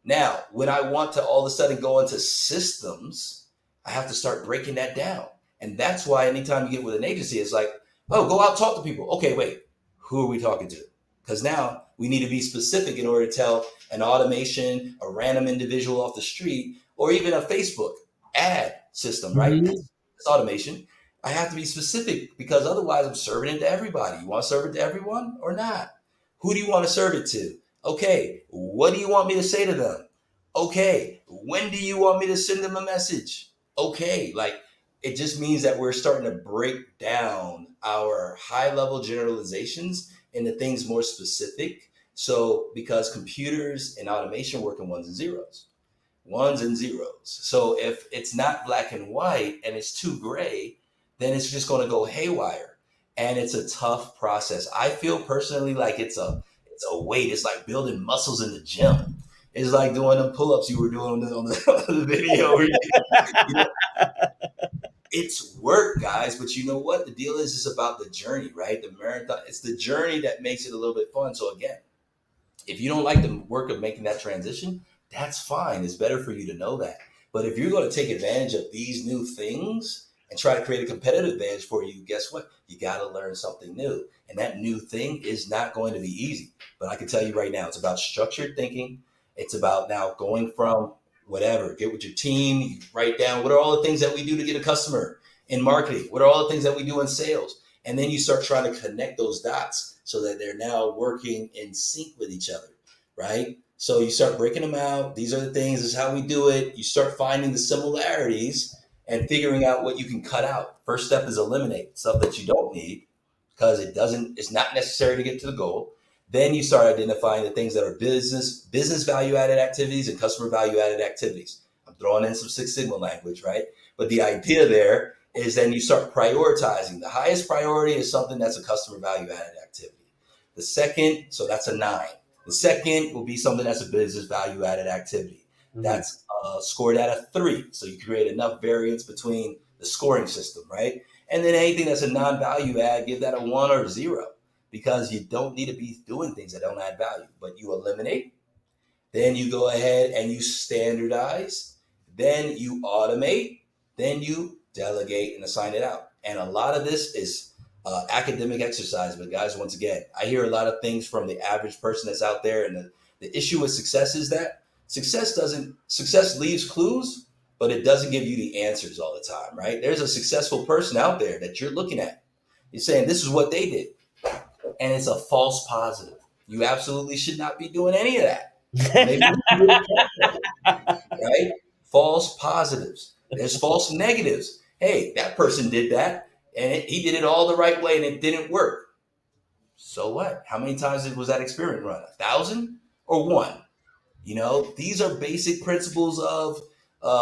Now, when I want to all of a sudden go into systems, I have to start breaking that down. And that's why anytime you get with an agency, it's like, oh, go out, talk to people. Okay, wait, who are we talking to? Because now we need to be specific in order to tell an automation, a random individual off the street, or even a Facebook ad system, right? Mhm. It's automation. I have to be specific because otherwise I'm serving it to everybody. You want to serve it to everyone or not? Who do you want to serve it to? Okay, what do you want me to say to them? Okay, when do you want me to send them a message? Okay, like it just means that we're starting to break down our high level generalizations into things more specific. So, because computers and automation work in ones and zeros. So if it's not black and white and it's too gray, then it's just going to go haywire. And it's a tough process. I feel personally like it's a weight. It's like building muscles in the gym. It's like doing the pull-ups you were doing on the video. You know, it's work, guys. But you know what? The deal is it's about the journey, right? The marathon. It's the journey that makes it a little bit fun. So again, if you don't like the work of making that transition, that's fine. It's better for you to know that. But if you're going to take advantage of these new things and try to create a competitive advantage for you, guess what? You got to learn something new. And that new thing is not going to be easy. But I can tell you right now, it's about structured thinking. It's about now going from whatever, get with your team, you write down what are all the things that we do to get a customer in marketing? What are all the things that we do in sales? And then you start trying to connect those dots so that they're now working in sync with each other, right? So you start breaking them out. These are the things, this is how we do it. You start finding the similarities and figuring out what you can cut out. First step is eliminate stuff that you don't need because it's not necessary to get to the goal. Then you start identifying the things that are business value added activities and customer value added activities. I'm throwing in some Six Sigma language, right? But the idea there is then you start prioritizing. The highest priority is something that's a customer value added activity. The second, so that's a 9. The second will be something that's a business value added activity. Mhm. That's scored at a 3. So you create enough variance between the scoring system, right? And then anything that's a non value add, give that a 1 or a 0 because you don't need to be doing things that don't add value, but you eliminate. Then you go ahead and you standardize. Then you automate. Then you delegate and assign it out. And a lot of this is academic exercise. But guys, once again, I hear a lot of things from the average person that's out there. And the issue with success is that success leaves clues, but it doesn't give you the answers all the time, right? There's a successful person out there that you're looking at. You're saying this is what they did. And it's a false positive. You absolutely should not be doing any of that. Maybe we can do it, right? False positives. There's false negatives. Hey, that person did that and he did it all the right way and it didn't work. So what? How many times was that experiment run? 1,000 or one? These are basic principles of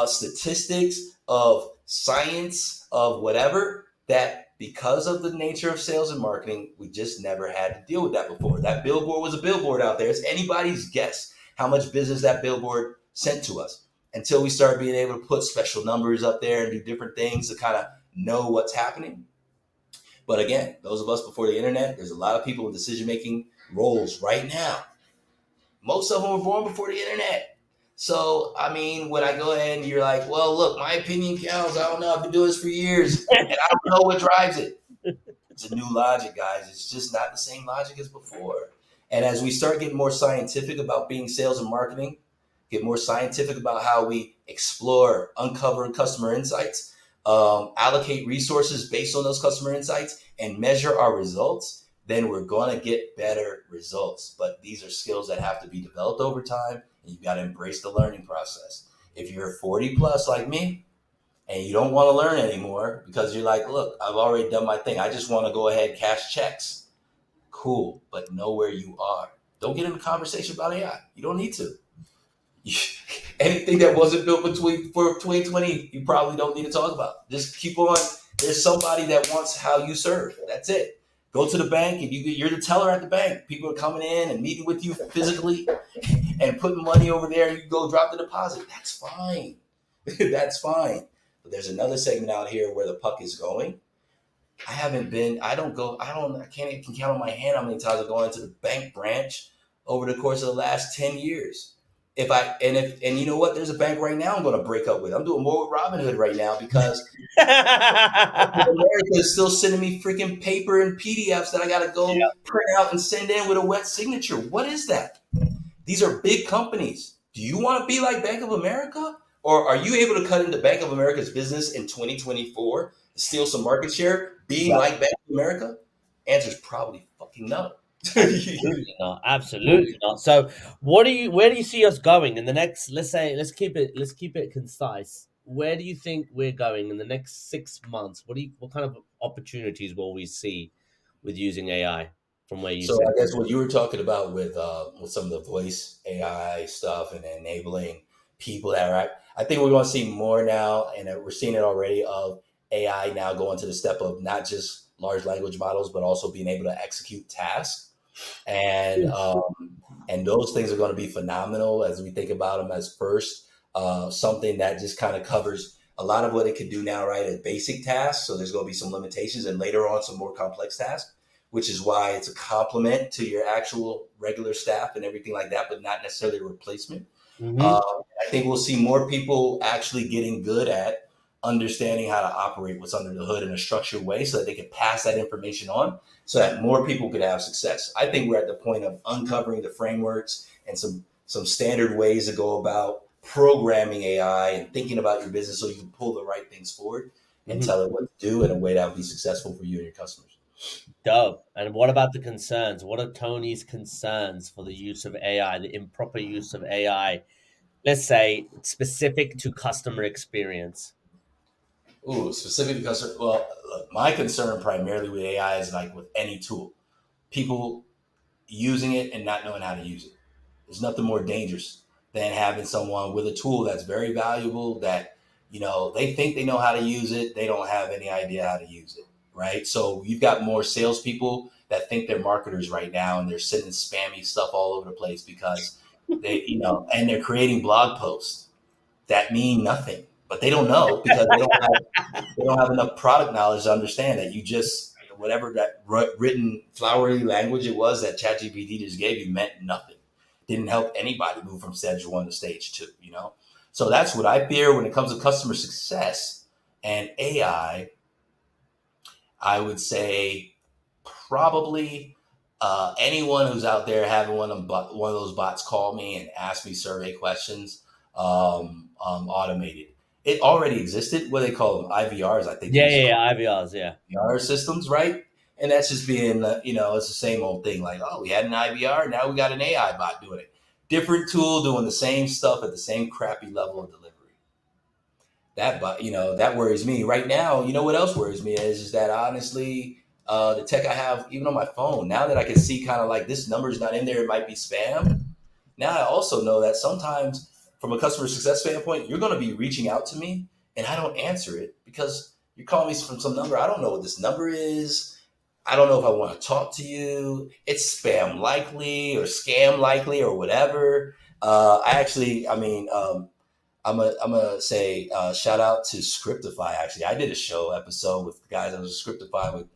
statistics, of science, of whatever, that because of the nature of sales and marketing, we just never had to deal with that before. That billboard was a billboard out there. It's anybody's guess how much business that billboard sent to us until we start being able to put special numbers up there and do different things to kind of know what's happening. But again, those of us before the internet, there's a lot of people in decision making roles right now. Most of them were born before the internet. So, I mean, when I go ahead and you're like, well, look, my opinion counts. I don't know. I've been doing this for years and I don't know what drives it. It's a new logic, guys. It's just not the same logic as before. And as we start getting more scientific about being sales and marketing, get more scientific about how we explore, uncover customer insights, allocate resources based on those customer insights, and measure our results, then we're going to get better results. But these are skills that have to be developed over time, and you've got to embrace the learning process. If you're 40 plus like me, and you don't want to learn anymore because you're like, look, I've already done my thing. I just want to go ahead and cash checks. Cool, but know where you are. Don't get in a conversation about AI. You don't need to. Anything that wasn't built for 2020, you probably don't need to talk about. Just keep on. There's somebody that wants how you serve. That's it. Go to the bank and you're the teller at the bank. People are coming in and meeting with you physically and putting money over there and you go drop the deposit. That's fine. That's fine. But there's another segment out here where the puck is going. I can count on my hand how many times I've gone into the bank branch over the course of the last 10 years. And you know what? There's a bank right now I'm going to break up with. I'm doing more with Robinhood right now because America is still sending me freaking paper and PDFs that I got to go print out and send in with a wet signature. What is that? These are big companies. Do you want to be like Bank of America? Or are you able to cut into Bank of America's business in 2024 steal some market share, being Yep. like Bank of America? Answer is probably fucking no. Absolutely not. Absolutely not. So, what do you? Where do you see us going in the next? Let's say, let's keep it concise. Where do you think we're going in the next 6 months? What do you? What kind of opportunities will we see with using AI from where you So sit? I guess what you were talking about with some of the voice AI stuff and enabling people that are, I think we're going to see more now, and we're seeing it already of AI now going to the step of not just large language models, but also being able to execute tasks, and those things are going to be phenomenal as we think about them as first something that just kind of covers a lot of what it can do now, right? At basic tasks, so there's going to be some limitations, and later on some more complex tasks, which is why it's a complement to your actual regular staff and everything like that, but not necessarily a replacement. Mm-hmm. I think we'll see more people actually getting good at understanding how to operate what's under the hood in a structured way so that they can pass that information on so that more people could have success. I think we're at the point of uncovering the frameworks and some standard ways to go about programming AI and thinking about your business so you can pull the right things forward and Mm-hmm. tell it what to do in a way that will be successful for you and your customers. Dope. And what about the concerns? What are Tony's concerns for the use of AI, the improper use of AI? Let's say specific to customer experience. Ooh, specific customer. Well, look, my concern primarily with AI is like with any tool, people using it and not knowing how to use it. There's nothing more dangerous than having someone with a tool that's very valuable that, they think they know how to use it. They don't have any idea how to use it. Right. So you've got more salespeople that think they're marketers right now and they're sending spammy stuff all over the place because and they're creating blog posts that mean nothing, but they don't know because they don't have enough product knowledge to understand that you just whatever that written flowery language it was that ChatGPT just gave you meant nothing. Didn't help anybody move from stage one to stage two. So that's what I fear when it comes to customer success and AI. I would say probably anyone who's out there having one of those bots call me and ask me survey questions, automated. It already existed. What do they call them? IVRs, I think they Yeah, used to yeah, call yeah. IVRs, yeah. IVR systems, right? And that's just being, it's the same old thing. Like, oh, we had an IVR, now we got an AI bot doing it. Different tool doing the same stuff at the same crappy level of delivery. That worries me right now. You know what else worries me is that honestly, the tech I have even on my phone now that I can see kind of like this number is not in there, it might be spam. Now I also know that sometimes from a customer success standpoint, you're going to be reaching out to me and I don't answer it because you're calling me from some number. I don't know what this number is. I don't know if I want to talk to you. It's spam likely or scam likely or whatever. I'm gonna say shout out to Scriptify. Actually, I did a show episode with the guys that was Scriptify with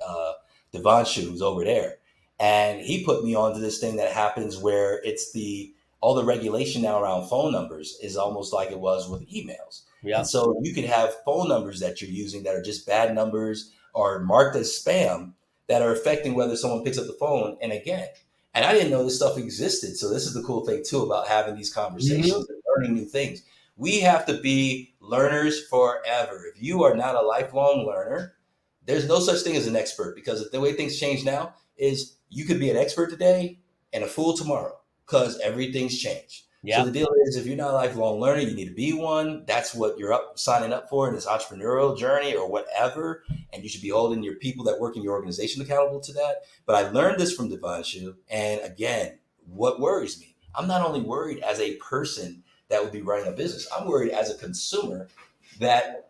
Devanshu, who's over there, and he put me onto this thing that happens where it's the all the regulation now around phone numbers is almost like it was with emails, and Yeah. so you could have phone numbers that you're using that are just bad numbers or marked as spam that are affecting whether someone picks up the phone. And again, and I didn't know this stuff existed. So this is the cool thing too about having these Mhm. conversations and learning new things. We have to be learners forever. If you are not a lifelong learner, there's no such thing as an expert because the way things change now is you could be an expert today and a fool tomorrow because everything's changed. So the Yep. deal is if you're not a lifelong learner, you need to be one. That's what you're signing up for in this entrepreneurial journey or whatever. And you should be holding your people that work in your organization accountable to that. But I learned this from Devanshu. And again, what worries me? I'm not only worried as a person that would be running a business. I'm worried as a consumer that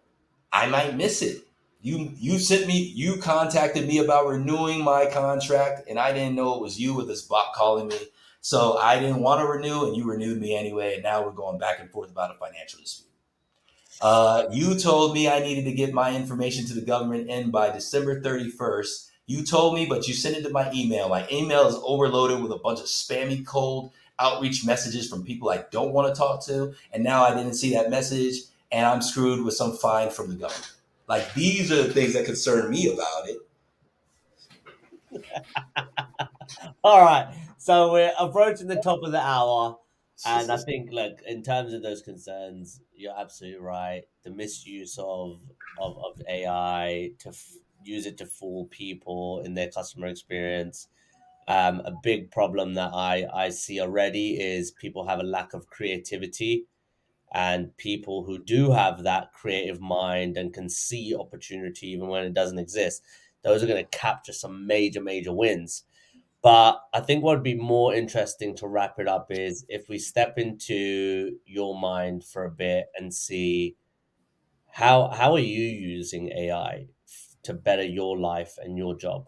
I might miss it. You contacted me about renewing my contract, and I didn't know it was you with this bot calling me. So I didn't want to renew, and you renewed me anyway. And now we're going back and forth about a financial dispute. You told me I needed to get my information to the government in by December 31st. You told me, but you sent it to my email. My email is overloaded with a bunch of spammy, cold outreach messages from people I don't want to talk to. And now I didn't see that message, and I'm screwed with some fine from the government. Like, these are the things that concern me about it. All right. So we're approaching the top of the hour, and I think, look, in terms of those concerns, you're absolutely right. The misuse of AI to use it to fool people in their customer experience. A big problem that I see already is people have a lack of creativity, and people who do have that creative mind and can see opportunity even when it doesn't exist, those are going to capture some major wins. But I think what would be more interesting to wrap it up is if we step into your mind for a bit and see how are you using AI to better your life and your job?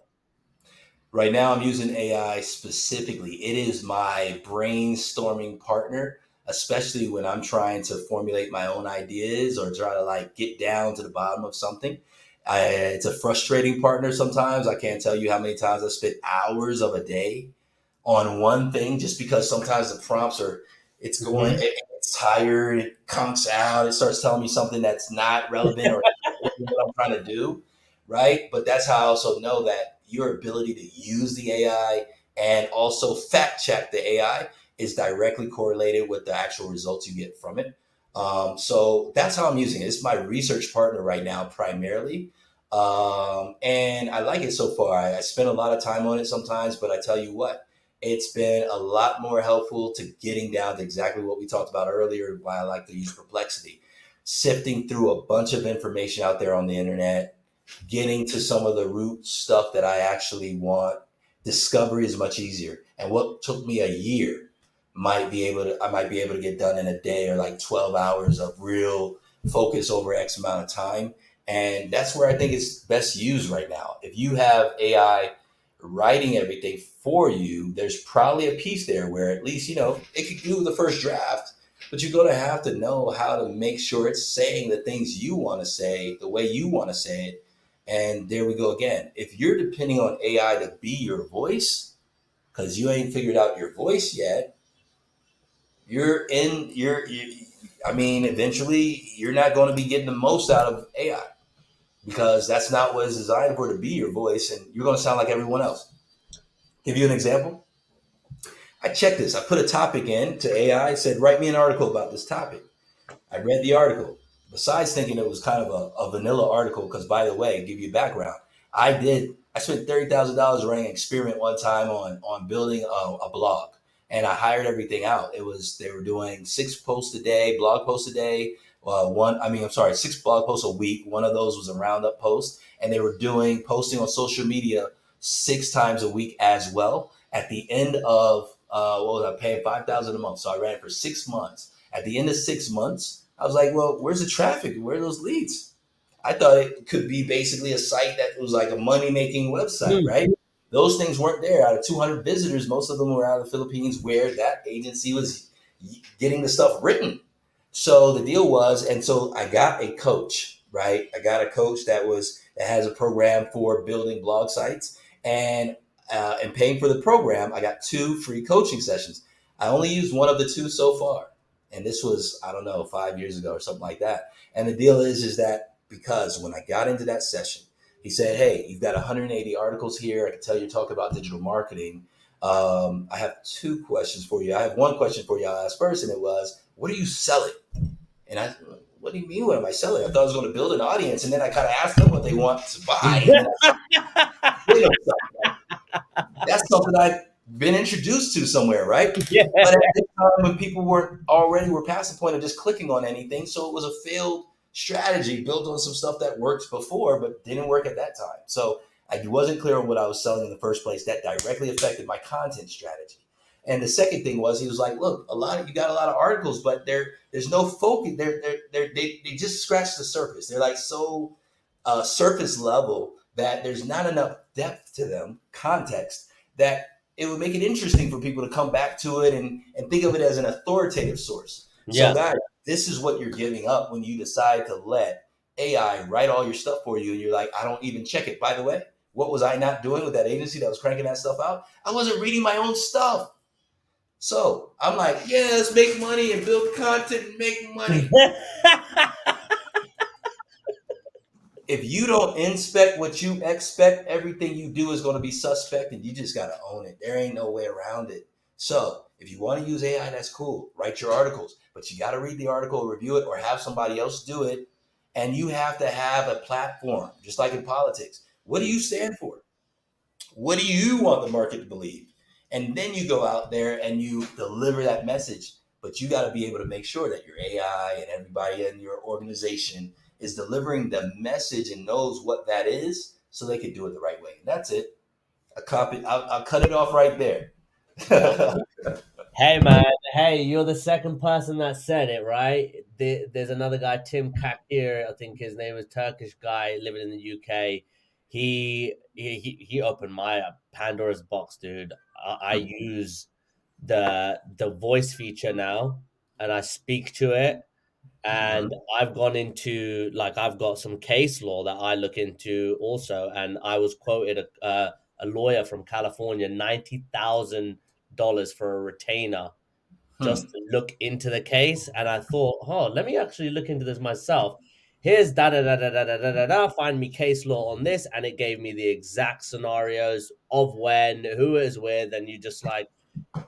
Right now, I'm using AI specifically. It is my brainstorming partner, especially when I'm trying to formulate my own ideas or try to like get down to the bottom of something. It's a frustrating partner sometimes. I can't tell you how many times I spent hours of a day on one thing just because sometimes the prompts are, it's going, Hmm. it's tired, it conks out, it starts telling me something that's not relevant or what I'm trying to do, right? But that's how I also know that your ability to use the AI and also fact check the AI is directly correlated with the actual results you get from it. So that's how I'm using it. It's my research partner right now, primarily. And I like it so far. I spend a lot of time on it sometimes, but I tell you what, it's been a lot more helpful to getting down to exactly what we talked about earlier, why I like to use perplexity. Sifting through a bunch of information out there on the internet, getting to some of the root stuff that I actually want. Discovery is much easier. And what took me a year I might be able to get done in a day or like 12 hours of real focus over X amount of time. And that's where I think it's best used right now. If you have AI writing everything for you, there's probably a piece there where at least, it could do the first draft, but you're going to have to know how to make sure it's saying the things you want to say the way you want to say it. And there we go again. If you're depending on AI to be your voice, because you ain't figured out your voice yet, you're in, I mean, eventually you're not going to be getting the most out of AI because that's not what it's designed for, to be your voice. And you're going to sound like everyone else. Give you an example. I checked this. I put a topic in to AI. Said, write me an article about this topic. I read the article. Besides thinking it was kind of a vanilla article, because by the way, give you background, I spent $30,000 running an experiment one time on building a blog, and I hired everything out. They were doing 6 posts a day, blog posts a day. I'm sorry, 6 blog posts a week. One of those was a roundup post, and they were doing posting on social media 6 times a week as well. At the end of what was I paying, 5,000 a month? So I ran it for 6 months. At the end of 6 months, I was like, well, where's the traffic? Where are those leads? I thought it could be basically a site that was like a money making website, Hmm. right? Those things weren't there. Out of 200 visitors, most of them were out of the Philippines where that agency was getting the stuff written. So the deal was, and so I got a coach, right? I got a coach that has a program for building blog sites, and paying for the program, I got 2 free coaching sessions. I only used one of the 2 so far, and this was, I don't know, 5 years ago or something like that. And the deal is that because when I got into that session, he said, "Hey, you've got 180 articles here. I can tell you're talking about digital marketing. I have 2 questions for you. I have one question for you. I'll ask first, and it was, what are you selling?" And I, what do you mean? What am I selling? I thought I was going to build an audience, and then I kind of asked them what they want to buy, and then I said, wait a second, that's something I've been introduced to somewhere, right? Yeah. But at the time when people were past the point of just clicking on anything, so it was a failed strategy built on some stuff that worked before but didn't work at that time. So I wasn't clear on what I was selling in the first place. That directly affected my content strategy. And the second thing was, he was like, "Look, you got a lot of articles, but there's no focus. They just scratch the surface. They're like so surface level that there's not enough depth to them, context, that it would make it interesting for people to come back to it and think of it as an authoritative source." So, Yeah. guys, this is what you're giving up when you decide to let AI write all your stuff for you. And you're like, I don't even check it. By the way, what was I not doing with that agency that was cranking that stuff out? I wasn't reading my own stuff. So I'm like, yeah, let's make money and build content and make money. If you don't inspect what you expect, everything you do is going to be suspect, and you just got to own it. There ain't no way around it. So If you want to use AI, that's cool. Write your articles, but you got to read the article, review it, or have somebody else do it. And you have to have a platform, just like in politics. What do you stand for? What do you want the market to believe? And then you go out there and you deliver that message. But you got to be able to make sure that your AI and everybody in your organization is delivering the message and knows what that is so they can do it the right way. And that's it. I'll cut it off right there. Hey man, hey, you're the second person that said it, right? There's another guy, Tim Kakir, I think his name is, Turkish guy living in the UK. He opened my Pandora's box, dude. I use the voice feature now, and I speak to it, and I've gone into, like, I've got some case law that I look into also, and I was quoted a lawyer from California $90,000 for a retainer just Hmm. to look into the case. And I thought, oh, let me actually look into this myself. Here's da da da da da da da da da. Find me case law on this, and it gave me the exact scenarios of when, who is with, and you just like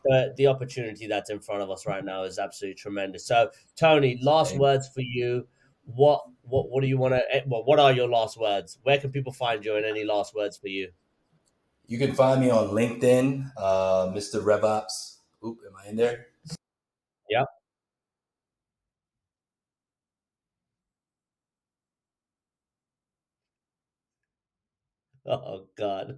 the opportunity that's in front of us right now is absolutely tremendous. So, Tony, last words for you. What do you want to? Well, what are your last words? Where can people find you? And any last words for you? You can find me on LinkedIn, Mr. RevOps. Oop, am I in there? Yep. Oh God.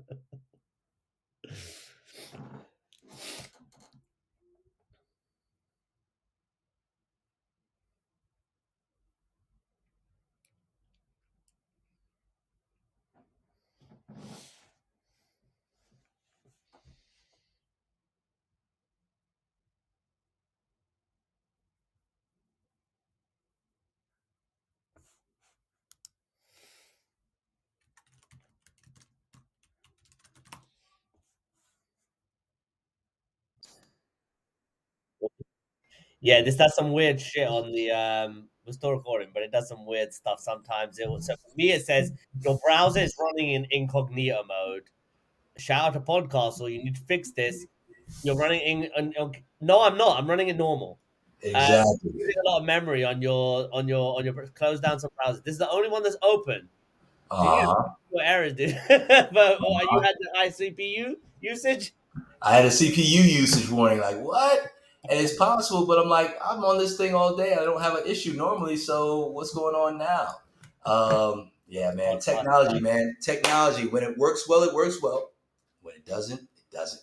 Yeah, this does some weird shit on the we're still recording, but it does some weird stuff sometimes. So for me it says your browser is running in incognito mode. Shout out to podcast, or you need to fix this. You're running no, I'm not. I'm running it normal. Exactly. Using a lot of memory on your close down some browsers. This is the only one that's open. Damn, Uh-huh. your errors, dude. But you Uh-huh. had the high CPU usage. I had a CPU usage warning, like, what? And it's possible, but I'm like, I'm on this thing all day. I don't have an issue normally. So what's going on now? Yeah, man. Podcast. Technology, man. Technology. When it works well, it works well. When it doesn't, it doesn't.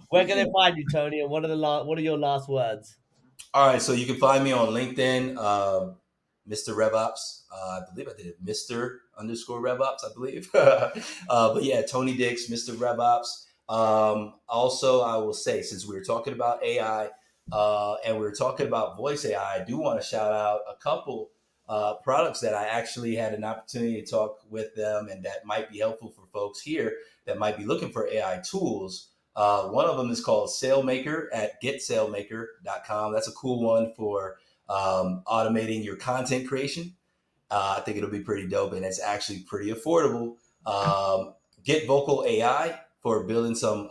Where can they find you, Tony? And what are your last words? All right, so you can find me on LinkedIn, Mr. RevOps. I believe I did it, Mr. underscore RevOps, I believe. But yeah, Tony Dix, Mr. RevOps. Also, I will say, since we were talking about AI and we were talking about voice AI, I do want to shout out a couple products that I actually had an opportunity to talk with them and that might be helpful for folks here that might be looking for AI tools. One of them is called SailMaker at getsailmaker.com. That's a cool one for automating your content creation. I think it'll be pretty dope, and it's actually pretty affordable. Get Vocal AI for building some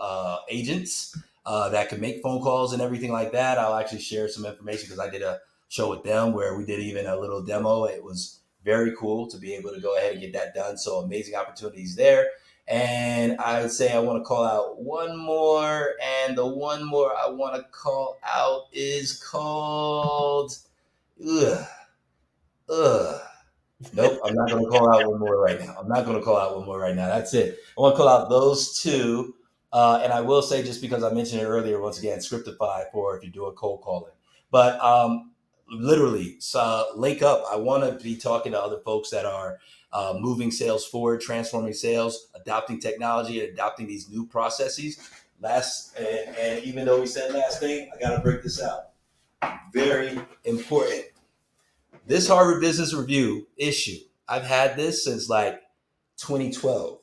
agents that can make phone calls and everything like that. I'll actually share some information because I did a show with them where we did even a little demo. It was very cool to be able to go ahead and get that done. So amazing opportunities there. And I would say I want to call out one more, and the one more I want to call out is called. Ugh, ugh. Nope, I'm not going to call out one more right now. I'm not going to call out one more right now. That's it. I want to call out those two. And I will say, just because I mentioned it earlier, once again, Scriptify for if you're doing cold calling. But literally, link up. I want to be talking to other folks that are moving sales forward, transforming sales, adopting technology, and adopting these new processes. And even though we said last thing, I got to break this out. Very important. This Harvard Business Review issue, I've had this since like 2012.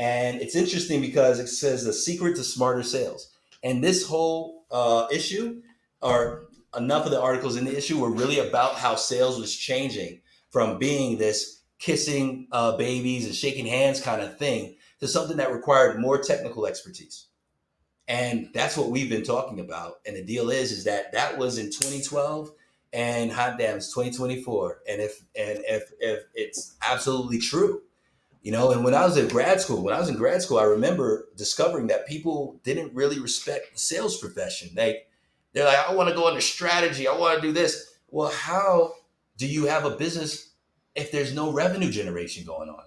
And it's interesting because it says the secret to smarter sales. And this whole issue, or enough of the articles in the issue, were really about how sales was changing from being this kissing babies and shaking hands kind of thing to something that required more technical expertise. And that's what we've been talking about. And the deal is that that was in 2012, and hot damn, it's 2024. And if it's absolutely true, and when I was in grad school, I remember discovering that people didn't really respect the sales profession. They're like, I want to go into strategy, I want to do this. Well, how do you have a business if there's no revenue generation going on?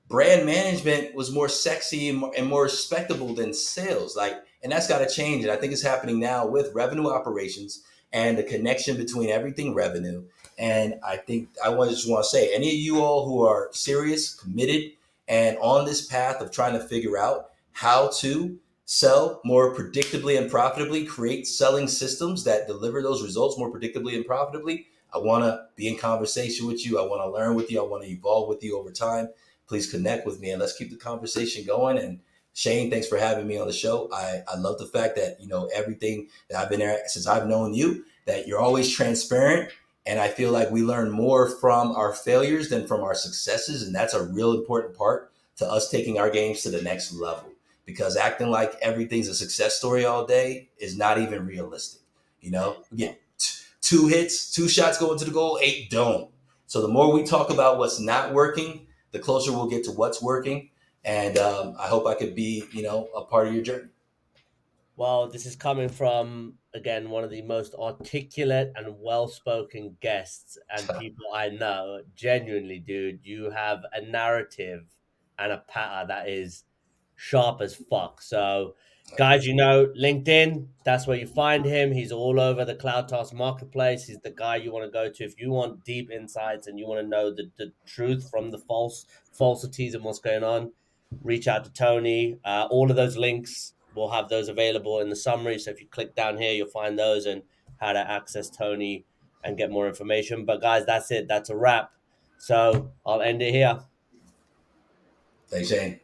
Brand management was more sexy and more respectable than sales. And that's got to change. And I think it's happening now with revenue operations and the connection between everything revenue. And I think just want to say, any of you all who are serious, committed, and on this path of trying to figure out how to sell more predictably and profitably, create selling systems that deliver those results more predictably and profitably, I want to be in conversation with you. I want to learn with you. I want to evolve with you over time. Please connect with me and let's keep the conversation going. And Shane, thanks for having me on the show. I love the fact that, everything that I've been there since I've known you, that you're always transparent. And I feel like we learn more from our failures than from our successes. And that's a real important part to us taking our games to the next level, because acting like everything's a success story all day is not even realistic. We get two hits, two shots going to the goal, eight don't. So the more we talk about what's not working, the closer we'll get to what's working. And I hope I could be, a part of your journey. Well, this is coming from, again, one of the most articulate and well spoken guests and people I know. Genuinely, dude, you have a narrative and a patter that is sharp as fuck. So, guys, LinkedIn, that's where you find him. He's all over the CloudTask marketplace. He's the guy you want to go to if you want deep insights and you want to know the truth from the falsities and what's going on. Reach out to Tony. All of those links, we'll have those available in the summary. So if you click down here, you'll find those and how to access Tony and get more information. But guys, that's it. That's a wrap. So I'll end it here. Thanks, Shane.